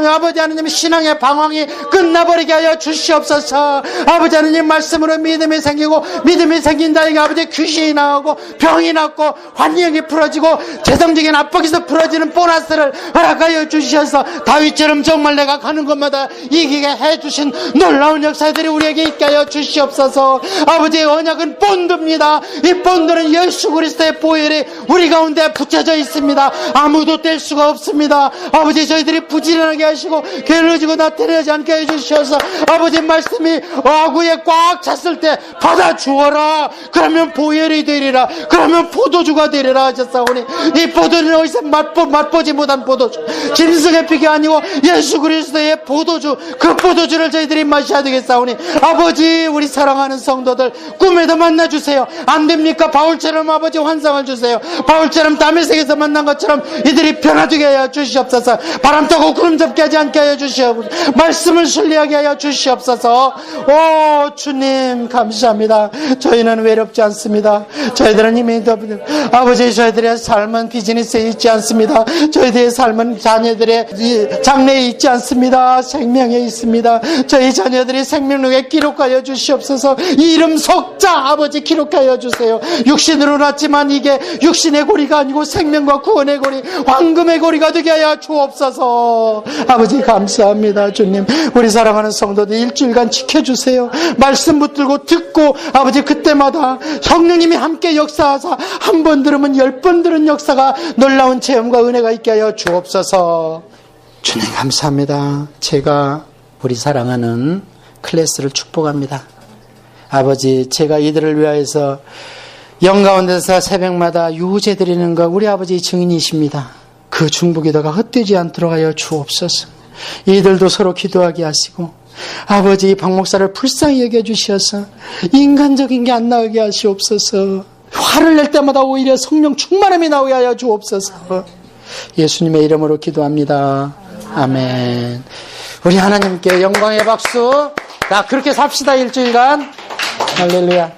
아버지 하나님 신앙의 방황이 끝나버리게 하여 주시옵소서. 아버지 하나님 말씀으로 믿음이 생기고 믿음이 생긴 자에게 아버지 귀신이 나오고 병이 낫고 환경이 풀어지고 재정적인 압박에서 풀어지는 보너스를 허락하여 주셔서 다윗처럼 정말 내가 가는 곳마다 이기게 해주신 놀라운 역사들이 우리에게 있게 하여 주시옵소서. 아버지의 언약은 본드입니다. 이 본드는 예수 그리스도의 보혈이 우리 가운데 붙여져 있습니다. 아무도 뗄 수가 없습니다. 아버지 저희들이 부지런하게 하시고 게을러지고 나태해지지 않게 해주셔서 아버지 말씀이 아구에 꽉 찼을 때 받아 주어라. 그러면 보혈이 되리라. 그러면 포도주가 되리라 하셨사오니 이 포도는 어디서 맛보지 못한 포도주 짐승의 피가 아니고 예수 그리스도의 포도주 그 포도주를 저희들이 마셔야 되겠사오니 아버지 우리 사랑하는 성도들 꿈에도 만나주세요. 안됩니까? 바울처럼 아버지 환상을 주세요. 바울처럼 다메섹에서 만난 것처럼 이들이 변화되게 하여 주시옵소서. 바람 타고 구름 잡게 하지 않게 하여 주시옵소서. 말씀을 순리하게 하여 주시옵소서. 오 주님 감사합니다. 저희는 외롭지 않습니다. 저희들은 힘이 아버지 저희들의 삶은 비즈니스에 있지 않습니다. 저희들의 삶은 자녀들의 장래에 있지 않습니다. 생명에 있습니다. 저희 자녀들이 생명력에 기록하여 주시옵소서. 이 이름 속자 아버지 기록하여 주세요. 육신으로 났지만 이게 육신의 고리가 아니고 생명과 구원의 고리 황금의 고리가 되게 하여 주옵소서. 아버지 감사합니다. 주님 우리 사랑하는 성도들 일주일간 지켜주세요. 말씀 붙들고 듣고 아버지 그때마다 성령님이 함께 역사하사 한 번 들으면 10번 들은 역사가 놀라운 체험과 은혜가 있게 하여 주옵소서. 주님 감사합니다. 제가 우리 사랑하는 클래스를 축복합니다. 아버지 제가 이들을 위하여서 영가운데서 새벽마다 유호제 드리는 거 우리 아버지 증인이십니다. 그 중보기도가 헛되지 않도록 하여 주옵소서. 이들도 서로 기도하게 하시고 아버지 박 목사를 불쌍히 여겨주셔서 인간적인 게 안 나오게 하시옵소서. 화를 낼 때마다 오히려 성령 충만함이 나오게 하여 주옵소서. 예수님의 이름으로 기도합니다. 아멘. 우리 하나님께 영광의 박수. 자 그렇게 삽시다 일주일간. 할렐루야.